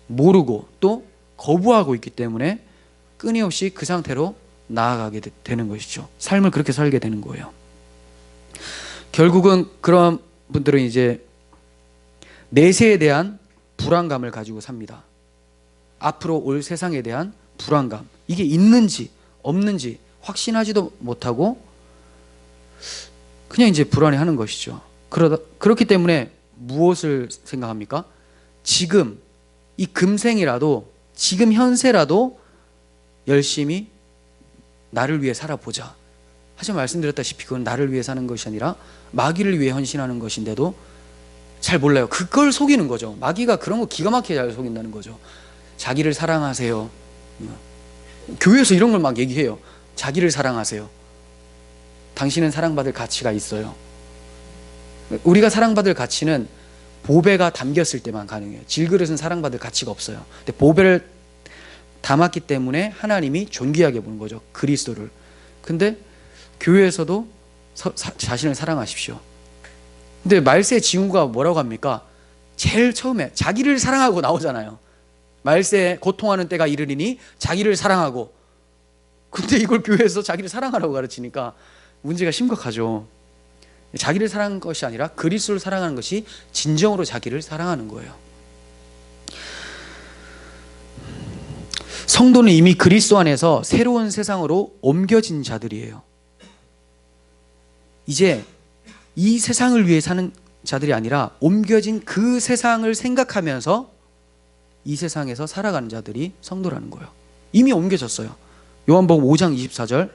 모르고 또 거부하고 있기 때문에 끊임없이 그 상태로 나아가게 되는 것이죠. 삶을 그렇게 살게 되는 거예요. 결국은 그런 분들은 이제 내세에 대한 불안감을 가지고 삽니다. 앞으로 올 세상에 대한 불안감, 이게 있는지 없는지 확신하지도 못하고 그냥 이제 불안해하는 것이죠. 그렇기 때문에 무엇을 생각합니까? 지금 이 금생이라도, 지금 현세라도 열심히 나를 위해 살아보자. 하지만 말씀드렸다시피 그건 나를 위해 사는 것이 아니라 마귀를 위해 헌신하는 것인데도 잘 몰라요. 그걸 속이는 거죠. 마귀가 그런 거 기가 막히게 잘 속인다는 거죠. 자기를 사랑하세요. 교회에서 이런 걸 막 얘기해요. 자기를 사랑하세요. 당신은 사랑받을 가치가 있어요. 우리가 사랑받을 가치는 보배가 담겼을 때만 가능해요. 질그릇은 사랑받을 가치가 없어요. 근데 보배를 담았기 때문에 하나님이 존귀하게 보는 거죠. 그리스도를. 근데 교회에서도 자신을 사랑하십시오. 근데 말세 징후가 뭐라고 합니까? 제일 처음에 자기를 사랑하고 나오잖아요. 말세에 고통하는 때가 이르리니 자기를 사랑하고. 근데 이걸 교회에서 자기를 사랑하라고 가르치니까 문제가 심각하죠. 자기를 사랑하는 것이 아니라 그리스도를 사랑하는 것이 진정으로 자기를 사랑하는 거예요. 성도는 이미 그리스도 안에서 새로운 세상으로 옮겨진 자들이에요. 이제 이 세상을 위해 사는 자들이 아니라 옮겨진 그 세상을 생각하면서 이 세상에서 살아가는 자들이 성도라는 거예요. 이미 옮겨졌어요. 요한복음 5장 24절,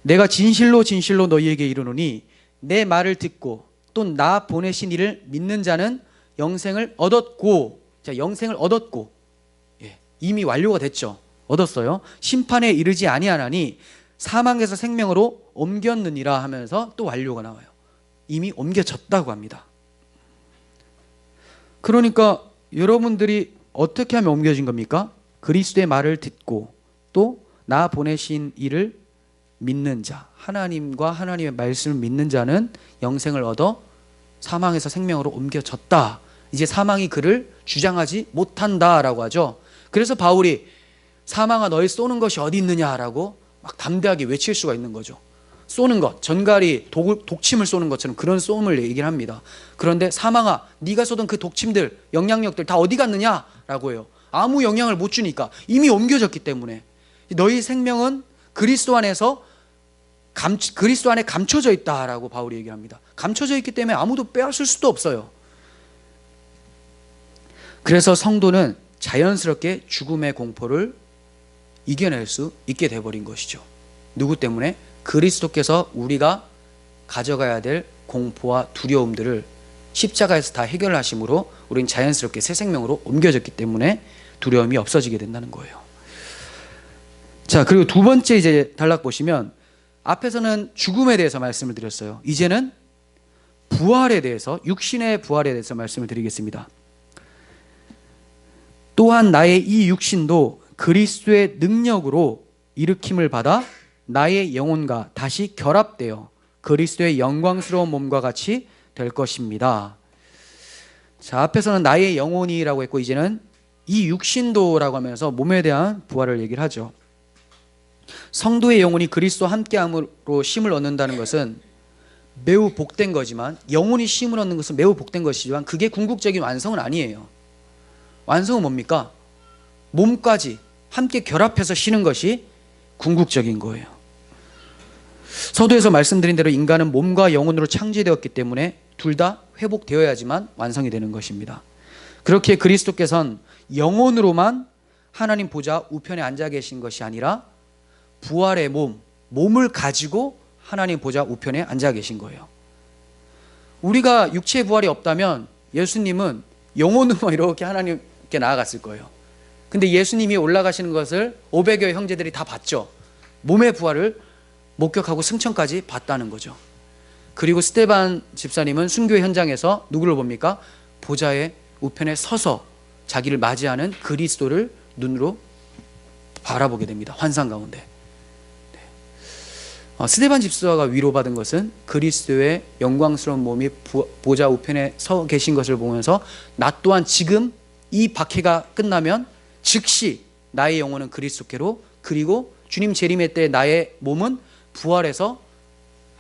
내가 진실로 진실로 너희에게 이르노니 내 말을 듣고 또 나 보내신 이를 믿는 자는 영생을 얻었고, 자, 영생을 얻었고, 이미 완료가 됐죠. 얻었어요. 심판에 이르지 아니하나니 사망에서 생명으로 옮겼느니라 하면서 또 완료가 나와요. 이미 옮겨졌다고 합니다. 그러니까 여러분들이 어떻게 하면 옮겨진 겁니까? 그리스도의 말을 듣고 또 나 보내신 이를 믿는 자, 하나님과 하나님의 말씀을 믿는 자는 영생을 얻어 사망에서 생명으로 옮겨졌다. 이제 사망이 그를 주장하지 못한다라고 하죠. 그래서 바울이 사망아 너희 쏘는 것이 어디 있느냐라고 막 담대하게 외칠 수가 있는 거죠. 쏘는 것, 전갈이 독침을 쏘는 것처럼 그런 쏘음을 얘기를 합니다. 그런데 사망아 네가 쏘던 그 독침들, 영향력들 다 어디 갔느냐라고 해요. 아무 영향을 못 주니까, 이미 옮겨졌기 때문에. 너희 생명은 그리스도 안에서 그리스도 안에 감춰져 있다라고 바울이 얘기합니다. 감춰져 있기 때문에 아무도 빼앗을 수도 없어요. 그래서 성도는 자연스럽게 죽음의 공포를 이겨낼 수 있게 돼버린 것이죠. 누구 때문에? 그리스도께서 우리가 가져가야 될 공포와 두려움들을 십자가에서 다 해결하심으로 우리는 자연스럽게 새 생명으로 옮겨졌기 때문에 두려움이 없어지게 된다는 거예요. 자, 그리고 두 번째 이제 단락 보시면 앞에서는 죽음에 대해서 말씀을 드렸어요. 이제는 부활에 대해서, 육신의 부활에 대해서 말씀을 드리겠습니다. 또한 나의 이 육신도 그리스도의 능력으로 일으킴을 받아 나의 영혼과 다시 결합되어 그리스도의 영광스러운 몸과 같이 될 것입니다. 자, 앞에서는 나의 영혼이라고 했고 이제는 이 육신도라고 하면서 몸에 대한 부활을 얘기를 하죠. 성도의 영혼이 그리스도와 함께함으로 쉼을 얻는다는 것은 매우 복된 거지만, 영혼이 쉼을 얻는 것은 매우 복된 것이지만 그게 궁극적인 완성은 아니에요. 완성은 뭡니까? 몸까지 함께 결합해서 쉬는 것이 궁극적인 거예요. 서두에서 말씀드린 대로 인간은 몸과 영혼으로 창조되었기 때문에 둘 다 회복되어야지만 완성이 되는 것입니다. 그렇게 그리스도께서는 영혼으로만 하나님 보좌 우편에 앉아 계신 것이 아니라 부활의 몸을 가지고 하나님 보좌 우편에 앉아 계신 거예요. 우리가 육체의 부활이 없다면 예수님은 영혼으로 이렇게 하나님께 나아갔을 거예요. 근데 예수님이 올라가시는 것을 500여의 형제들이 다 봤죠. 몸의 부활을 목격하고 승천까지 봤다는 거죠. 그리고 스데반 집사님은 순교의 현장에서 누구를 봅니까? 보좌의 우편에 서서 자기를 맞이하는 그리스도를 눈으로 바라보게 됩니다. 환상 가운데. 스데반 집사가 위로받은 것은 그리스도의 영광스러운 몸이 보좌 우편에 서 계신 것을 보면서 나 또한 지금 이 박해가 끝나면 즉시 나의 영혼은 그리스도께로, 그리고 주님 재림의 때 나의 몸은 부활해서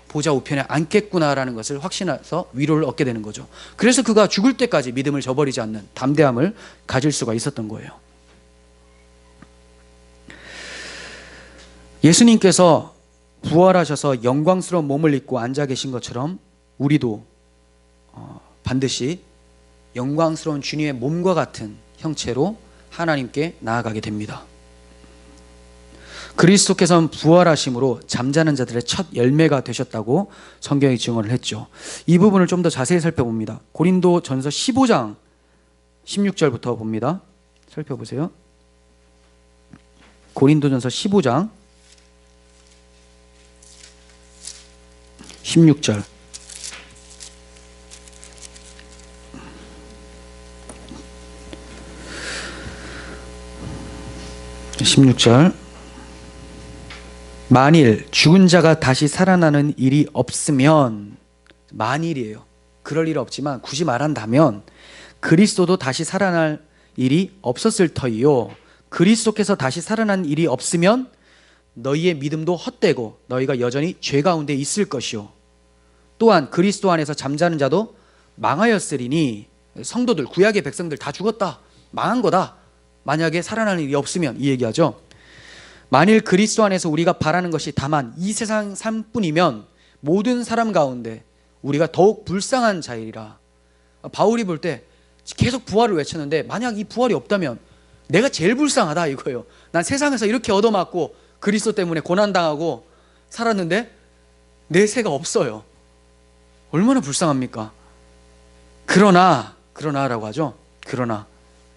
보좌 우편에 앉겠구나라는 것을 확신해서 위로를 얻게 되는 거죠. 그래서 그가 죽을 때까지 믿음을 저버리지 않는 담대함을 가질 수가 있었던 거예요. 예수님께서 부활하셔서 영광스러운 몸을 입고 앉아 계신 것처럼 우리도 반드시 영광스러운 주님의 몸과 같은 형체로 하나님께 나아가게 됩니다. 그리스도께서는 부활하심으로 잠자는 자들의 첫 열매가 되셨다고 성경이 증언을 했죠. 이 부분을 좀 더 자세히 살펴봅니다. 고린도전서 15장 16절부터 봅니다. 살펴보세요. 고린도전서 15장 16절. 만일 죽은 자가 다시 살아나는 일이 없으면, 만일이에요. 그럴 일 없지만 굳이 말한다면 그리스도도 다시 살아날 일이 없었을 터이요. 그리스도께서 다시 살아난 일이 없으면 너희의 믿음도 헛되고 너희가 여전히 죄 가운데 있을 것이요. 또한 그리스도 안에서 잠자는 자도 망하였으리니, 성도들, 구약의 백성들 다 죽었다, 망한 거다, 만약에 살아나는 일이 없으면 이 얘기하죠. 만일 그리스도 안에서 우리가 바라는 것이 다만 이 세상 삶뿐이면 모든 사람 가운데 우리가 더욱 불쌍한 자이라. 바울이 볼 때 계속 부활을 외쳤는데 만약 이 부활이 없다면 내가 제일 불쌍하다 이거예요. 난 세상에서 이렇게 얻어맞고 그리스도 때문에 고난당하고 살았는데 내 새가 없어요. 얼마나 불쌍합니까? 그러나라고 하죠. 그러나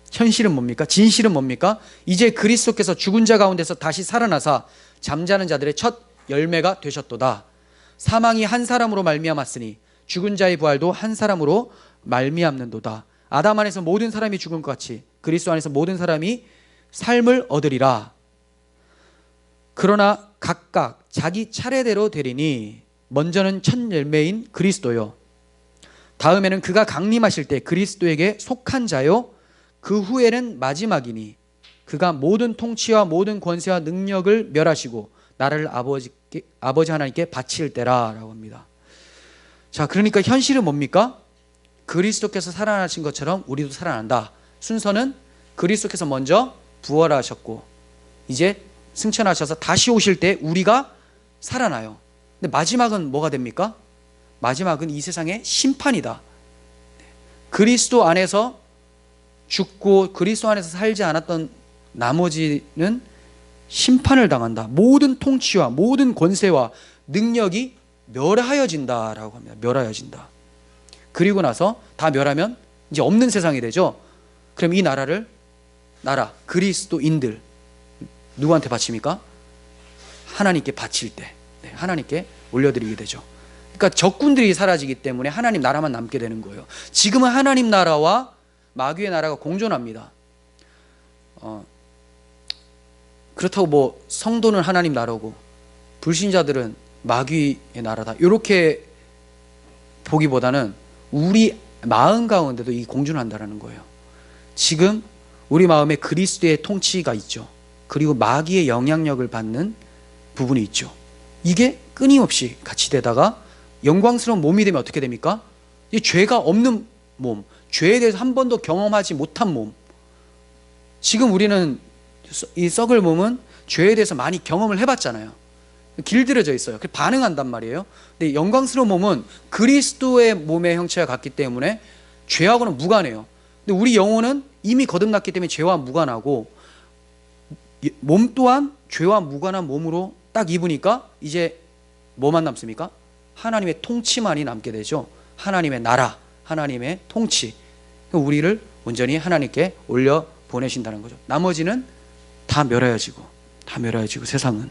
현실은 뭡니까? 진실은 뭡니까? 이제 그리스도께서 죽은 자 가운데서 다시 살아나사 잠자는 자들의 첫 열매가 되셨도다. 사망이 한 사람으로 말미암았으니 죽은 자의 부활도 한 사람으로 말미암는도다. 아담 안에서 모든 사람이 죽은 것 같이 그리스도 안에서 모든 사람이 삶을 얻으리라. 그러나 각각 자기 차례대로 되리니 먼저는 첫 열매인 그리스도요, 다음에는 그가 강림하실 때 그리스도에게 속한 자요, 그 후에는 마지막이니 그가 모든 통치와 모든 권세와 능력을 멸하시고 나를 아버지 하나님께 바칠 때라 라고 합니다. 자, 그러니까 현실은 뭡니까? 그리스도께서 살아나신 것처럼 우리도 살아난다. 순서는 그리스도께서 먼저 부활하셨고 이제 승천하셔서 다시 오실 때 우리가 살아나요. 근데 마지막은 뭐가 됩니까? 마지막은 이 세상의 심판이다. 그리스도 안에서 죽고 그리스도 안에서 살지 않았던 나머지는 심판을 당한다. 모든 통치와 모든 권세와 능력이 멸하여진다라고 합니다. 멸하여진다. 그리고 나서 다 멸하면 이제 없는 세상이 되죠. 그럼 이 나라 그리스도인들 누구한테 바칩니까? 하나님께 바칠 때, 하나님께 올려드리게 되죠. 그러니까 적군들이 사라지기 때문에 하나님 나라만 남게 되는 거예요. 지금은 하나님 나라와 마귀의 나라가 공존합니다. 그렇다고 뭐 성도는 하나님 나라고 불신자들은 마귀의 나라다, 이렇게 보기보다는 우리 마음 가운데도 이 공존한다라는 거예요. 지금 우리 마음에 그리스도의 통치가 있죠. 그리고 마귀의 영향력을 받는 부분이 있죠. 이게 끊임없이 같이 되다가 영광스러운 몸이 되면 어떻게 됩니까? 이 죄가 없는 몸, 죄에 대해서 한 번도 경험하지 못한 몸. 지금 우리는 이 썩을 몸은 죄에 대해서 많이 경험을 해봤잖아요. 길들여져 있어요. 그래서 반응한단 말이에요. 근데 영광스러운 몸은 그리스도의 몸의 형체와 같기 때문에 죄하고는 무관해요. 근데 우리 영혼은 이미 거듭났기 때문에 죄와 무관하고 몸 또한 죄와 무관한 몸으로 딱 입으니까 이제 뭐만 남습니까? 하나님의 통치만이 남게 되죠. 하나님의 나라, 하나님의 통치, 우리를 온전히 하나님께 올려 보내신다는 거죠. 나머지는 다 멸하여지고 세상은.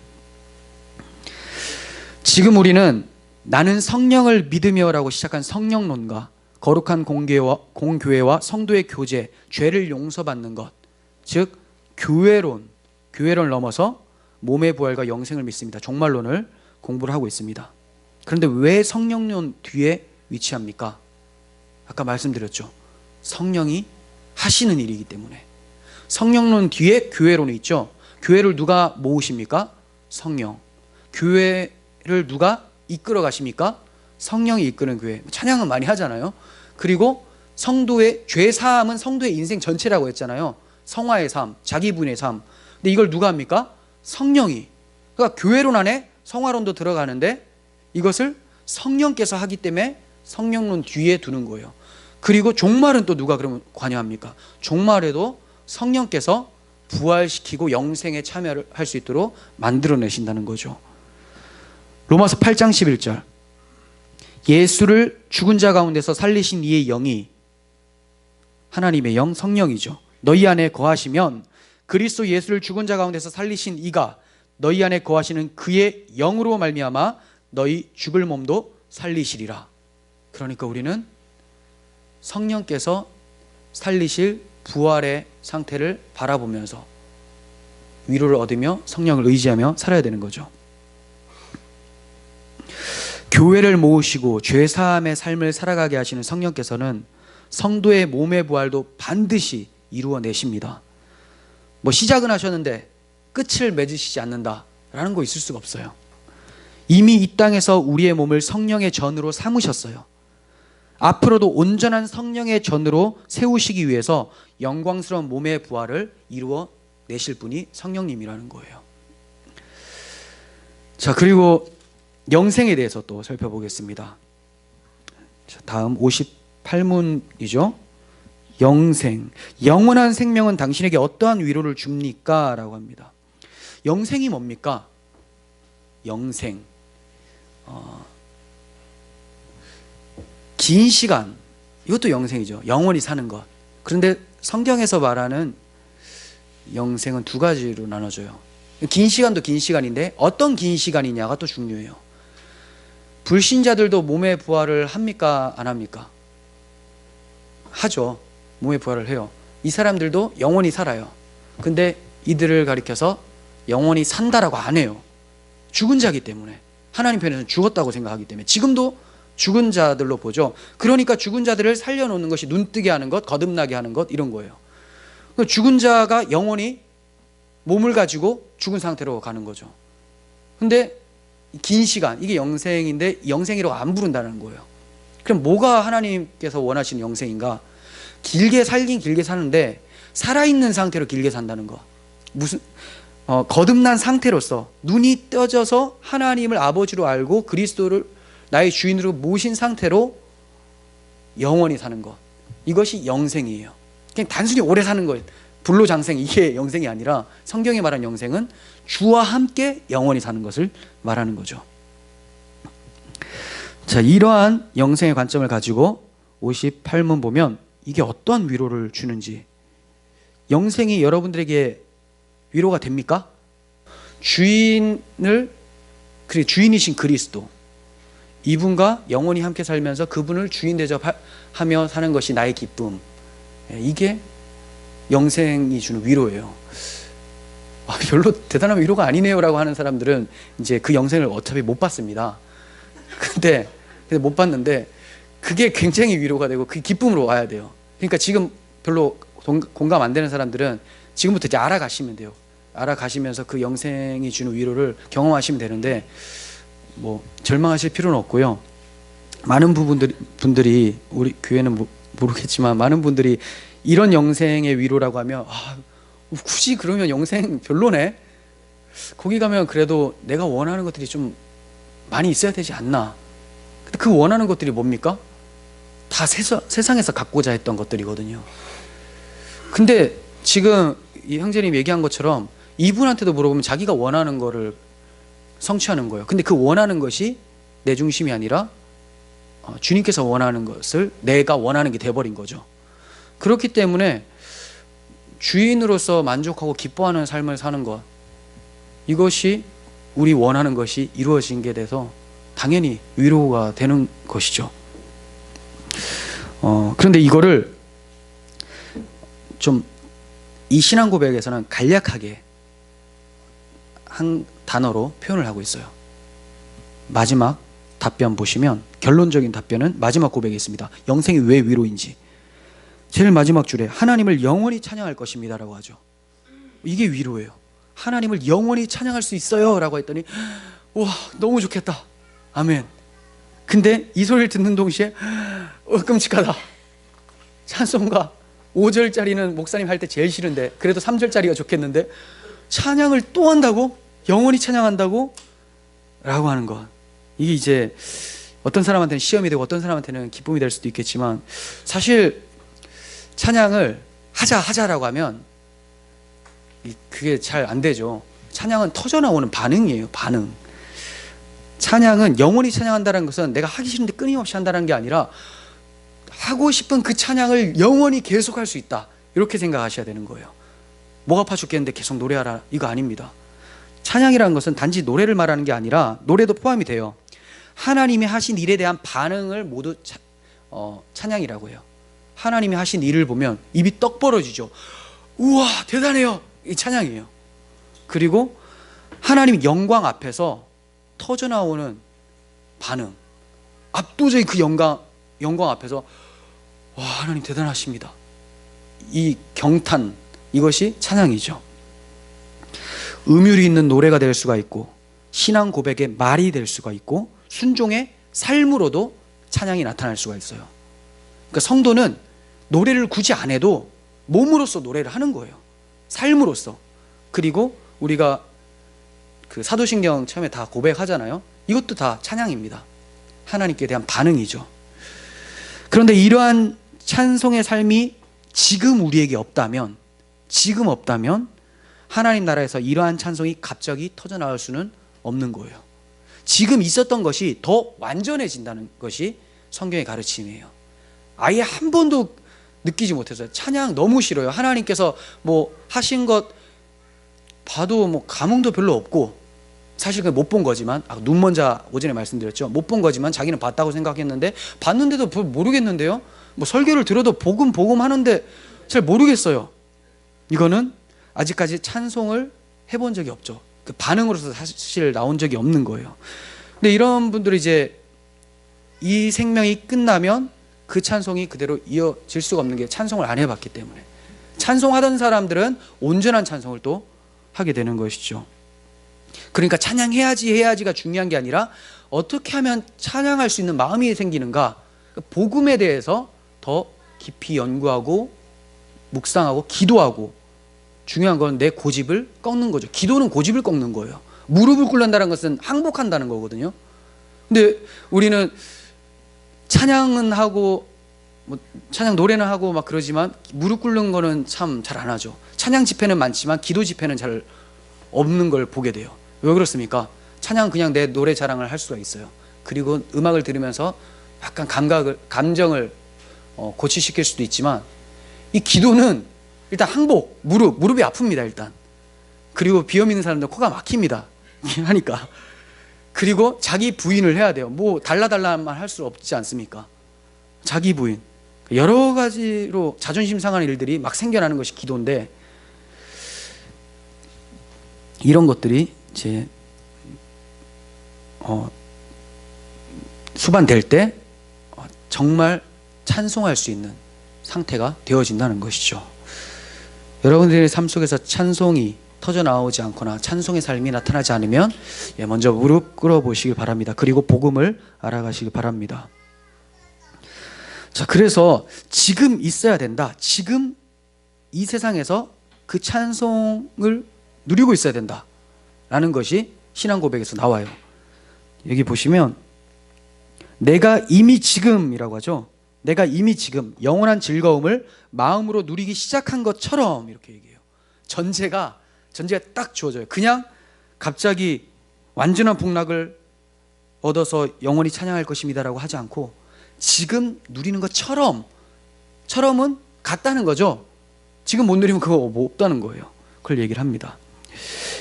지금 우리는 나는 성령을 믿으며라고 시작한 성령론과 거룩한 공교회와 성도의 교제, 죄를 용서받는 것, 즉 교회론을 넘어서 몸의 부활과 영생을 믿습니다. 종말론을 공부를 하고 있습니다. 그런데 왜 성령론 뒤에 위치합니까? 아까 말씀드렸죠. 성령이 하시는 일이기 때문에. 성령론 뒤에 교회론이 있죠. 교회를 누가 모으십니까? 성령. 교회를 누가 이끌어 가십니까? 성령이 이끄는 교회. 찬양은 많이 하잖아요. 그리고 성도의 죄 사함은 성도의 인생 전체라고 했잖아요. 성화의 삶, 자기 부인의 삶. 근데 이걸 누가 합니까? 성령이. 그러니까 교회론 안에 성화론도 들어가는데 이것을 성령께서 하기 때문에 성령론 뒤에 두는 거예요. 그리고 종말은 또 누가 그러면 관여합니까? 종말에도 성령께서 부활시키고 영생에 참여를 할 수 있도록 만들어내신다는 거죠. 로마서 8장 11절. 예수를 죽은 자 가운데서 살리신 이의 영이, 하나님의 영, 성령이죠, 너희 안에 거하시면 그리스도 예수를 죽은 자 가운데서 살리신 이가 너희 안에 거하시는 그의 영으로 말미암아 너희 죽을 몸도 살리시리라. 그러니까 우리는 성령께서 살리실 부활의 상태를 바라보면서 위로를 얻으며 성령을 의지하며 살아야 되는 거죠. 교회를 모으시고 죄사함의 삶을 살아가게 하시는 성령께서는 성도의 몸의 부활도 반드시 이루어내십니다. 뭐 시작은 하셨는데 끝을 맺으시지 않는다라는 거 있을 수가 없어요. 이미 이 땅에서 우리의 몸을 성령의 전으로 삼으셨어요. 앞으로도 온전한 성령의 전으로 세우시기 위해서 영광스러운 몸의 부활을 이루어 내실 분이 성령님이라는 거예요. 자, 그리고 영생에 대해서 또 살펴보겠습니다. 자, 다음 58문이죠. 영생. 영원한 생명은 당신에게 어떠한 위로를 줍니까? 라고 합니다. 영생이 뭡니까? 영생. 긴 시간, 이것도 영생이죠. 영원히 사는 것. 그런데 성경에서 말하는 영생은 두 가지로 나눠져요. 긴 시간도 긴 시간인데 어떤 긴 시간이냐가 또 중요해요. 불신자들도 몸의 부활을 합니까? 안 합니까? 하죠. 몸의 부활을 해요. 이 사람들도 영원히 살아요. 근데 이들을 가리켜서 영원히 산다라고 안 해요. 죽은 자이기 때문에. 하나님 편에서는 죽었다고 생각하기 때문에. 지금도 죽은 자들로 보죠. 그러니까 죽은 자들을 살려놓는 것이 눈뜨게 하는 것, 거듭나게 하는 것, 이런 거예요. 죽은 자가 영원히 몸을 가지고 죽은 상태로 가는 거죠. 근데 긴 시간, 이게 영생인데 영생이라고 안 부른다는 거예요. 그럼 뭐가 하나님께서 원하시는 영생인가? 길게 살긴 길게 사는데 살아있는 상태로 길게 산다는 거. 무슨 거듭난 상태로서 눈이 떠져서 하나님을 아버지로 알고 그리스도를 나의 주인으로 모신 상태로 영원히 사는 것. 이것이 영생이에요. 그냥 단순히 오래 사는 거예요. 불로장생, 이게 영생이 아니라 성경에 말한 영생은 주와 함께 영원히 사는 것을 말하는 거죠. 자, 이러한 영생의 관점을 가지고 58문 보면 이게 어떠한 위로를 주는지. 영생이 여러분들에게 위로가 됩니까? 주인이신 그리스도, 이분과 영원히 함께 살면서 그분을 주인 대접하며 사는 것이 나의 기쁨. 이게 영생이 주는 위로예요. 별로 대단한 위로가 아니네요 라고 하는 사람들은 이제 그 영생을 어차피 못 받습니다. 근데 못 받는데 그게 굉장히 위로가 되고 그 기쁨으로 와야 돼요. 그러니까 지금 별로 공감 안 되는 사람들은 지금부터 이제 알아가시면 돼요. 알아가시면서 그 영생이 주는 위로를 경험하시면 되는데 뭐 절망하실 필요는 없고요. 많은 분들이 우리 교회는 모르겠지만 많은 분들이 이런 영생의 위로라고 하면 굳이 그러면 영생 별로네. 거기 가면 그래도 내가 원하는 것들이 좀 많이 있어야 되지 않나. 근데 그 원하는 것들이 뭡니까? 다 세상에서 갖고자 했던 것들이거든요. 근데 지금 이 형제님 얘기한 것처럼 이분한테도 물어보면 자기가 원하는 거를 성취하는 거예요. 근데 그 원하는 것이 내 중심이 아니라 주님께서 원하는 것을 내가 원하는 게 돼버린 거죠. 그렇기 때문에 주인으로서 만족하고 기뻐하는 삶을 사는 것, 이것이 우리 원하는 것이 이루어진 게 돼서 당연히 위로가 되는 것이죠. 그런데 이거를 좀 이 신앙 고백에서는 간략하게 한 단어로 표현을 하고 있어요. 마지막 답변 보시면 결론적인 답변은 마지막 고백에 있습니다. 영생이 왜 위로인지. 제일 마지막 줄에 하나님을 영원히 찬양할 것입니다 라고 하죠. 이게 위로예요. 하나님을 영원히 찬양할 수 있어요 라고 했더니 와 너무 좋겠다. 아멘. 근데 이 소리를 듣는 동시에 끔찍하다. 찬송가 5절짜리는 목사님 할 때 제일 싫은데 그래도 3절짜리가 좋겠는데 찬양을 또 한다고? 영원히 찬양한다고? 라고 하는 것. 이게 이제 어떤 사람한테는 시험이 되고 어떤 사람한테는 기쁨이 될 수도 있겠지만 사실 찬양을 하자라고 하면 그게 잘 안 되죠. 찬양은 터져나오는 반응이에요. 반응. 찬양은 영원히 찬양한다는 것은 내가 하기 싫은데 끊임없이 한다는 게 아니라 하고 싶은 그 찬양을 영원히 계속할 수 있다. 이렇게 생각하셔야 되는 거예요. 목 아파 죽겠는데 계속 노래하라. 이거 아닙니다. 찬양이라는 것은 단지 노래를 말하는 게 아니라 노래도 포함이 돼요. 하나님이 하신 일에 대한 반응을 모두 찬양이라고 해요. 하나님이 하신 일을 보면 입이 떡 벌어지죠. 우와 대단해요. 이 찬양이에요. 그리고 하나님 영광 앞에서 터져나오는 반응, 압도적인 그 영광 앞에서 와 하나님 대단하십니다. 이 경탄, 이것이 찬양이죠. 음율이 있는 노래가 될 수가 있고 신앙 고백의 말이 될 수가 있고 순종의 삶으로도 찬양이 나타날 수가 있어요. 그러니까 성도는 노래를 굳이 안 해도 몸으로써 노래를 하는 거예요. 삶으로써. 그리고 우리가 그 사도신경 처음에 다 고백하잖아요. 이것도 다 찬양입니다. 하나님께 대한 반응이죠. 그런데 이러한 찬송의 삶이 지금 우리에게 없다면, 하나님 나라에서 이러한 찬송이 갑자기 터져나올 수는 없는 거예요. 지금 있었던 것이 더 완전해진다는 것이 성경의 가르침이에요. 아예 한 번도 느끼지 못했어요. 찬양 너무 싫어요. 하나님께서 뭐 하신 것 봐도 뭐 감흥도 별로 없고, 사실 못 본 거지만, 눈먼자 오전에 말씀드렸죠. 못 본 거지만 자기는 봤다고 생각했는데 봤는데도 모르겠는데요. 뭐 설교를 들어도 복음 하는데 잘 모르겠어요. 이거는 아직까지 찬송을 해본 적이 없죠. 그 반응으로서 사실 나온 적이 없는 거예요. 근데 이런 분들이 이제 이 생명이 끝나면 그 찬송이 그대로 이어질 수가 없는 게 찬송을 안 해봤기 때문에, 찬송하던 사람들은 온전한 찬송을 또 하게 되는 것이죠. 그러니까 찬양해야지가 중요한 게 아니라 어떻게 하면 찬양할 수 있는 마음이 생기는가, 복음에 대해서 더 깊이 연구하고 묵상하고 기도하고, 중요한 건 내 고집을 꺾는 거죠. 기도는 고집을 꺾는 거예요. 무릎을 꿇는다는 것은 항복한다는 거거든요. 근데 우리는 찬양은 하고 찬양 노래는 하고 막 그러지만 무릎 꿇는 거는 참 잘 안 하죠. 찬양 집회는 많지만 기도 집회는 잘 없는 걸 보게 돼요. 왜 그렇습니까? 찬양 그냥 내 노래 자랑을 할 수가 있어요. 그리고 음악을 들으면서 약간 감정을 고취시킬 수도 있지만, 이 기도는 일단 항복, 무릎이 아픕니다 일단. 그리고 비염 있는 사람들 코가 막힙니다 하니까. 그리고 자기 부인을 해야 돼요. 뭐 달라만 할 수 없지 않습니까? 자기 부인, 여러 가지로 자존심 상하는 일들이 막 생겨나는 것이 기도인데, 이런 것들이 이제 수반될 때 정말 찬송할 수 있는 상태가 되어진다는 것이죠. 여러분들의 삶 속에서 찬송이 터져나오지 않거나 찬송의 삶이 나타나지 않으면 먼저 무릎 꿇어보시길 바랍니다. 그리고 복음을 알아가시길 바랍니다. 자, 그래서 지금 있어야 된다. 지금 이 세상에서 그 찬송을 누리고 있어야 된다 라는 것이 신앙 고백에서 나와요. 여기 보시면 내가 이미 지금이라고 하죠. 내가 이미 지금 영원한 즐거움을 마음으로 누리기 시작한 것처럼, 이렇게 얘기해요. 전제가 딱 주어져요. 그냥 갑자기 완전한 복락을 얻어서 영원히 찬양할 것입니다라고 하지 않고 지금 누리는 것처럼은 같다는 거죠. 지금 못 누리면 그거 뭐 없다는 거예요. 그걸 얘기를 합니다.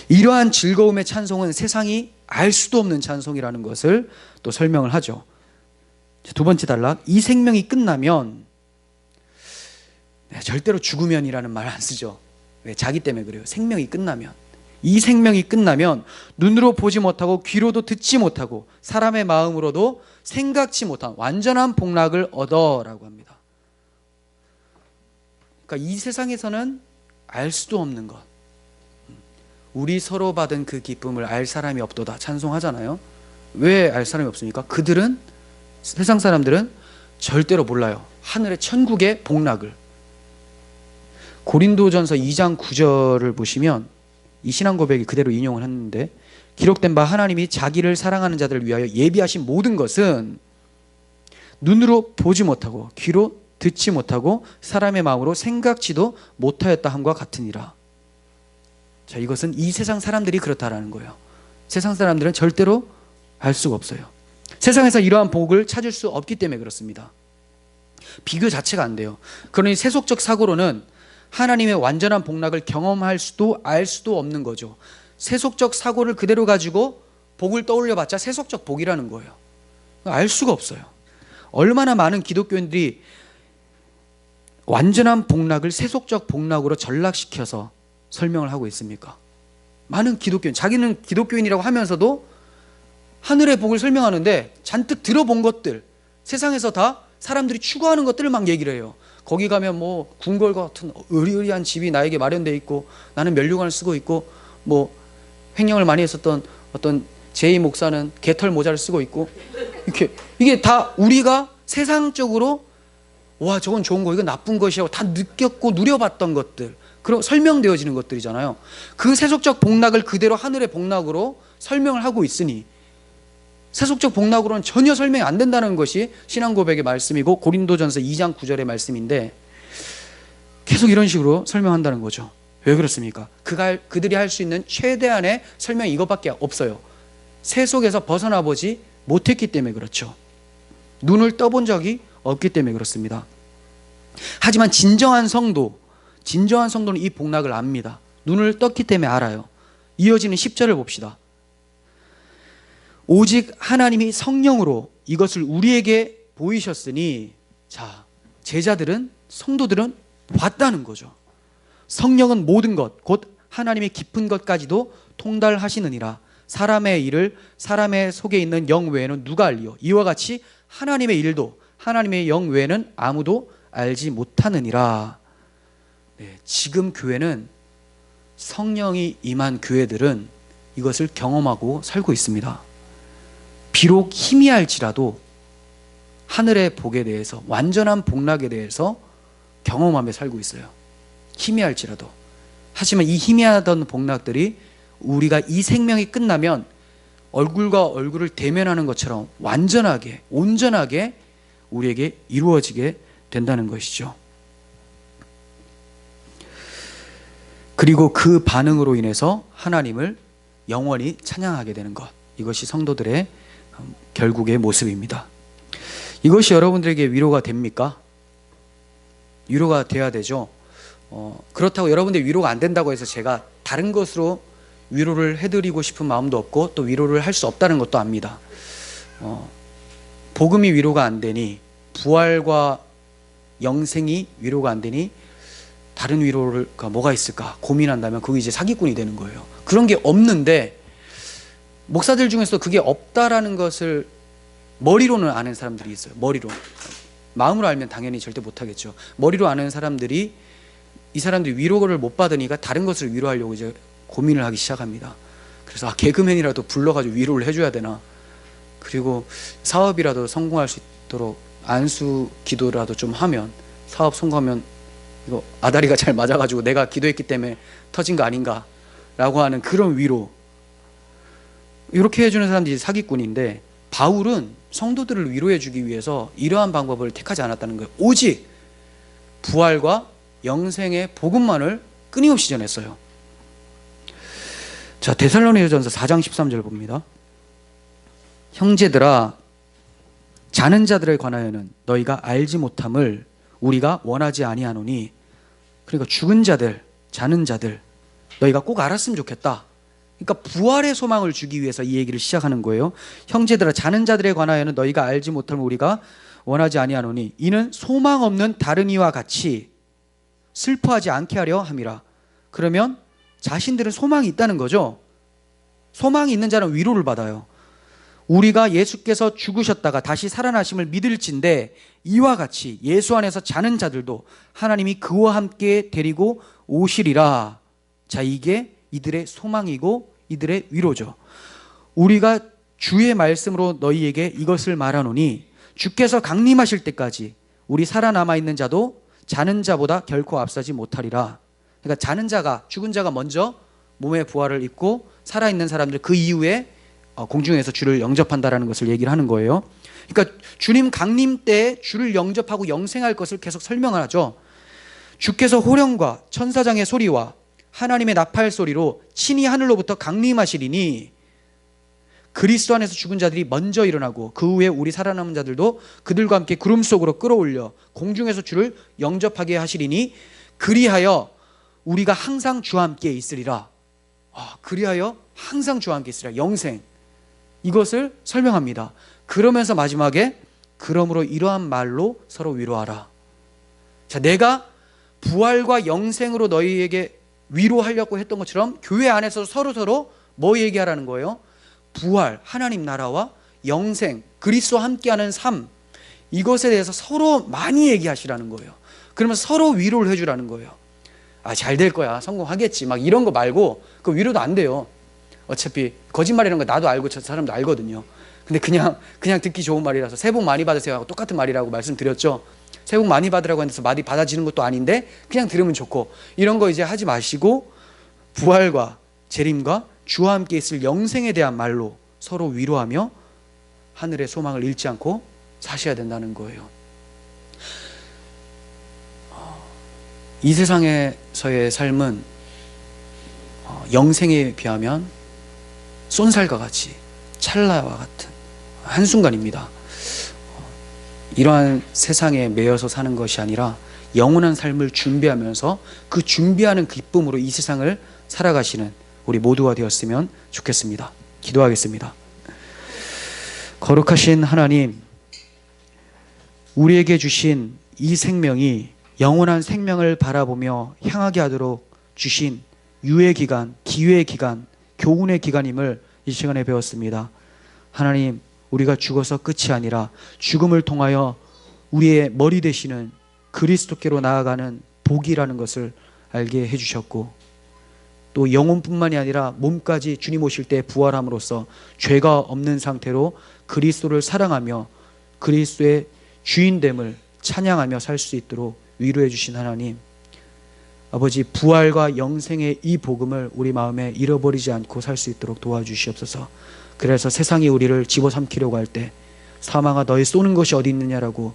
이러한 즐거움의 찬송은 세상이 알 수도 없는 찬송이라는 것을 또 설명을 하죠. 두 번째 단락, 이 생명이 끝나면, 절대로 죽으면이라는 말 안 쓰죠. 왜? 자기 때문에 그래요. 생명이 끝나면, 이 생명이 끝나면 눈으로 보지 못하고 귀로도 듣지 못하고 사람의 마음으로도 생각지 못한 완전한 복락을 얻어라고 합니다. 그러니까 이 세상에서는 알 수도 없는 것, 우리 서로 받은 그 기쁨을 알 사람이 없도다 찬송하잖아요. 왜 알 사람이 없습니까? 그들은, 세상 사람들은 절대로 몰라요. 하늘의 천국의 복락을. 고린도전서 2장 9절을 보시면 이 신앙 고백이 그대로 인용을 했는데, 기록된 바 하나님이 자기를 사랑하는 자들을 위하여 예비하신 모든 것은 눈으로 보지 못하고 귀로 듣지 못하고 사람의 마음으로 생각지도 못하였다 함과 같으니라. 자, 이것은 이 세상 사람들이 그렇다라는 거예요. 세상 사람들은 절대로 알 수가 없어요. 세상에서 이러한 복을 찾을 수 없기 때문에 그렇습니다. 비교 자체가 안 돼요. 그러니 세속적 사고로는 하나님의 완전한 복락을 경험할 수도 알 수도 없는 거죠. 세속적 사고를 그대로 가지고 복을 떠올려봤자 세속적 복이라는 거예요. 알 수가 없어요. 얼마나 많은 기독교인들이 완전한 복락을 세속적 복락으로 전락시켜서 설명을 하고 있습니까? 많은 기독교인, 자기는 기독교인이라고 하면서도 하늘의 복을 설명하는데 잔뜩 들어본 것들, 세상에서 다 사람들이 추구하는 것들을 막 얘기를 해요. 거기 가면 뭐 궁궐 같은 으리으리한 집이 나에게 마련되어 있고, 나는 면류관을 쓰고 있고, 뭐 횡령을 많이 했었던 어떤 제이 목사는 개털 모자를 쓰고 있고, 이렇게, 이게 다 우리가 세상적으로 와 저건 좋은 거, 이건 나쁜 것이라고 다 느꼈고 누려봤던 것들, 그런 설명되어지는 것들이잖아요. 그 세속적 복락을 그대로 하늘의 복락으로 설명을 하고 있으니 세속적 복락으로는 전혀 설명이 안 된다는 것이 신앙 고백의 말씀이고 고린도전서 2장 9절의 말씀인데, 계속 이런 식으로 설명한다는 거죠. 왜 그렇습니까? 그들이 할 수 있는 최대한의 설명이 이것밖에 없어요. 세속에서 벗어나 보지 못했기 때문에 그렇죠. 눈을 떠본 적이 없기 때문에 그렇습니다. 하지만 진정한 성도는 이 복락을 압니다. 눈을 떴기 때문에 알아요. 이어지는 10절을 봅시다. 오직 하나님이 성령으로 이것을 우리에게 보이셨으니, 자, 제자들은, 성도들은 봤다는 거죠. 성령은 모든 것, 곧 하나님의 깊은 것까지도 통달하시느니라. 사람의 일을 사람의 속에 있는 영 외에는 누가 알리요? 이와 같이 하나님의 일도 하나님의 영 외에는 아무도 알지 못하느니라. 네, 지금 교회는, 성령이 임한 교회들은 이것을 경험하고 살고 있습니다. 비록 희미할지라도 하늘의 복에 대해서, 완전한 복락에 대해서 경험하며 살고 있어요. 희미할지라도. 하지만 이 희미하던 복락들이 우리가 이 생명이 끝나면 얼굴과 얼굴을 대면하는 것처럼 완전하게, 온전하게 우리에게 이루어지게 된다는 것이죠. 그리고 그 반응으로 인해서 하나님을 영원히 찬양하게 되는 것, 이것이 성도들의 결국의 모습입니다. 이것이 여러분들에게 위로가 됩니까? 위로가 돼야 되죠. 그렇다고 여러분들 위로가 안 된다고 해서 제가 다른 것으로 위로를 해드리고 싶은 마음도 없고, 또 위로를 할 수 없다는 것도 압니다. 복음이 위로가 안 되니, 부활과 영생이 위로가 안 되니 다른 위로가 뭐가 있을까 고민한다면 그게 이제 사기꾼이 되는 거예요. 그런 게 없는데, 목사들 중에서 그게 없다라는 것을 머리로는 아는 사람들이 있어요. 머리로. 마음으로 알면 당연히 절대 못하겠죠. 머리로 아는 사람들이, 이 사람들이 위로를 못 받으니까 다른 것을 위로하려고 이제 고민을 하기 시작합니다. 그래서 개그맨이라도 불러가지고 위로를 해줘야 되나, 그리고 사업이라도 성공할 수 있도록 안수 기도라도 좀 하면, 사업 성공하면 이거 아다리가 잘 맞아가지고 내가 기도했기 때문에 터진 거 아닌가 라고 하는 그런 위로, 이렇게 해주는 사람들이 사기꾼인데, 바울은 성도들을 위로해 주기 위해서 이러한 방법을 택하지 않았다는 거예요. 오직 부활과 영생의 복음만을 끊임없이 전했어요. 자, 데살로니가전서 4장 13절 봅니다. 형제들아, 자는 자들에 관하여는 너희가 알지 못함을 우리가 원하지 아니하노니, 그러니까 죽은 자들, 자는 자들, 너희가 꼭 알았으면 좋겠다. 그러니까 부활의 소망을 주기 위해서 이 얘기를 시작하는 거예요. 형제들아, 자는 자들에 관하여는 너희가 알지 못함을 우리가 원하지 아니하노니 이는 소망 없는 다른 이와 같이 슬퍼하지 않게 하려 함이라. 그러면 자신들은 소망이 있다는 거죠. 소망이 있는 자는 위로를 받아요. 우리가 예수께서 죽으셨다가 다시 살아나심을 믿을진데 이와 같이 예수 안에서 자는 자들도 하나님이 그와 함께 데리고 오시리라. 자, 이게 이들의 소망이고 이들의 위로죠. 우리가 주의 말씀으로 너희에게 이것을 말하노니 주께서 강림하실 때까지 우리 살아남아 있는 자도 자는 자보다 결코 앞서지 못하리라. 그러니까 자는 자가, 죽은 자가 먼저 몸의 부활을 입고 살아있는 사람들 그 이후에 공중에서 주를 영접한다라는 것을 얘기를 하는 거예요. 그러니까 주님 강림 때 주를 영접하고 영생할 것을 계속 설명을 하죠. 주께서 호령과 천사장의 소리와 하나님의 나팔 소리로 친히 하늘로부터 강림하시리니 그리스도 안에서 죽은 자들이 먼저 일어나고 그 후에 우리 살아남은 자들도 그들과 함께 구름 속으로 끌어올려 공중에서 주를 영접하게 하시리니 그리하여 우리가 항상 주와 함께 있으리라. 그리하여 항상 주와 함께 있으리라. 영생, 이것을 설명합니다. 그러면서 마지막에 그러므로 이러한 말로 서로 위로하라. 자, 내가 부활과 영생으로 너희에게 위로하려고 했던 것처럼 교회 안에서 서로 뭐 얘기하라는 거예요? 부활, 하나님 나라와 영생, 그리스도와 함께하는 삶, 이것에 대해서 서로 많이 얘기하시라는 거예요. 그러면서 서로 위로를 해주라는 거예요. 잘 될 거야, 성공하겠지, 막 이런 거 말고 그 위로도 안 돼요. 어차피 거짓말이라는 거 나도 알고 저 사람도 알거든요. 근데 그냥 듣기 좋은 말이라서 새해 복 많이 받으세요 하고 똑같은 말이라고 말씀드렸죠. 새해 복 많이 받으라고 해서 많이 받아지는 것도 아닌데 그냥 들으면 좋고, 이런 거 이제 하지 마시고 부활과 재림과 주와 함께 있을 영생에 대한 말로 서로 위로하며 하늘의 소망을 잃지 않고 사셔야 된다는 거예요. 이 세상에서의 삶은 영생에 비하면 쏜살과 같이 찰나와 같은 한순간입니다. 이러한 세상에 매여서 사는 것이 아니라 영원한 삶을 준비하면서 그 준비하는 기쁨으로 이 세상을 살아가시는 우리 모두가 되었으면 좋겠습니다. 기도하겠습니다. 거룩하신 하나님, 우리에게 주신 이 생명이 영원한 생명을 바라보며 향하게 하도록 주신 유의 기간, 기회의 기간, 교훈의 기간임을 이 시간에 배웠습니다. 하나님, 우리가 죽어서 끝이 아니라 죽음을 통하여 우리의 머리 되시는 그리스도께로 나아가는 복이라는 것을 알게 해주셨고, 또 영혼뿐만이 아니라 몸까지 주님 오실 때 부활함으로써 죄가 없는 상태로 그리스도를 사랑하며 그리스도의 주인됨을 찬양하며 살 수 있도록 위로해 주신 하나님, 아버지, 부활과 영생의 이 복음을 우리 마음에 잃어버리지 않고 살 수 있도록 도와주시옵소서. 그래서 세상이 우리를 집어삼키려고 할 때 사망아 너희 쏘는 것이 어디 있느냐라고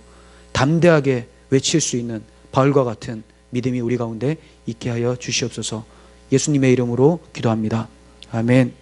담대하게 외칠 수 있는 바울과 같은 믿음이 우리 가운데 있게 하여 주시옵소서. 예수님의 이름으로 기도합니다. 아멘.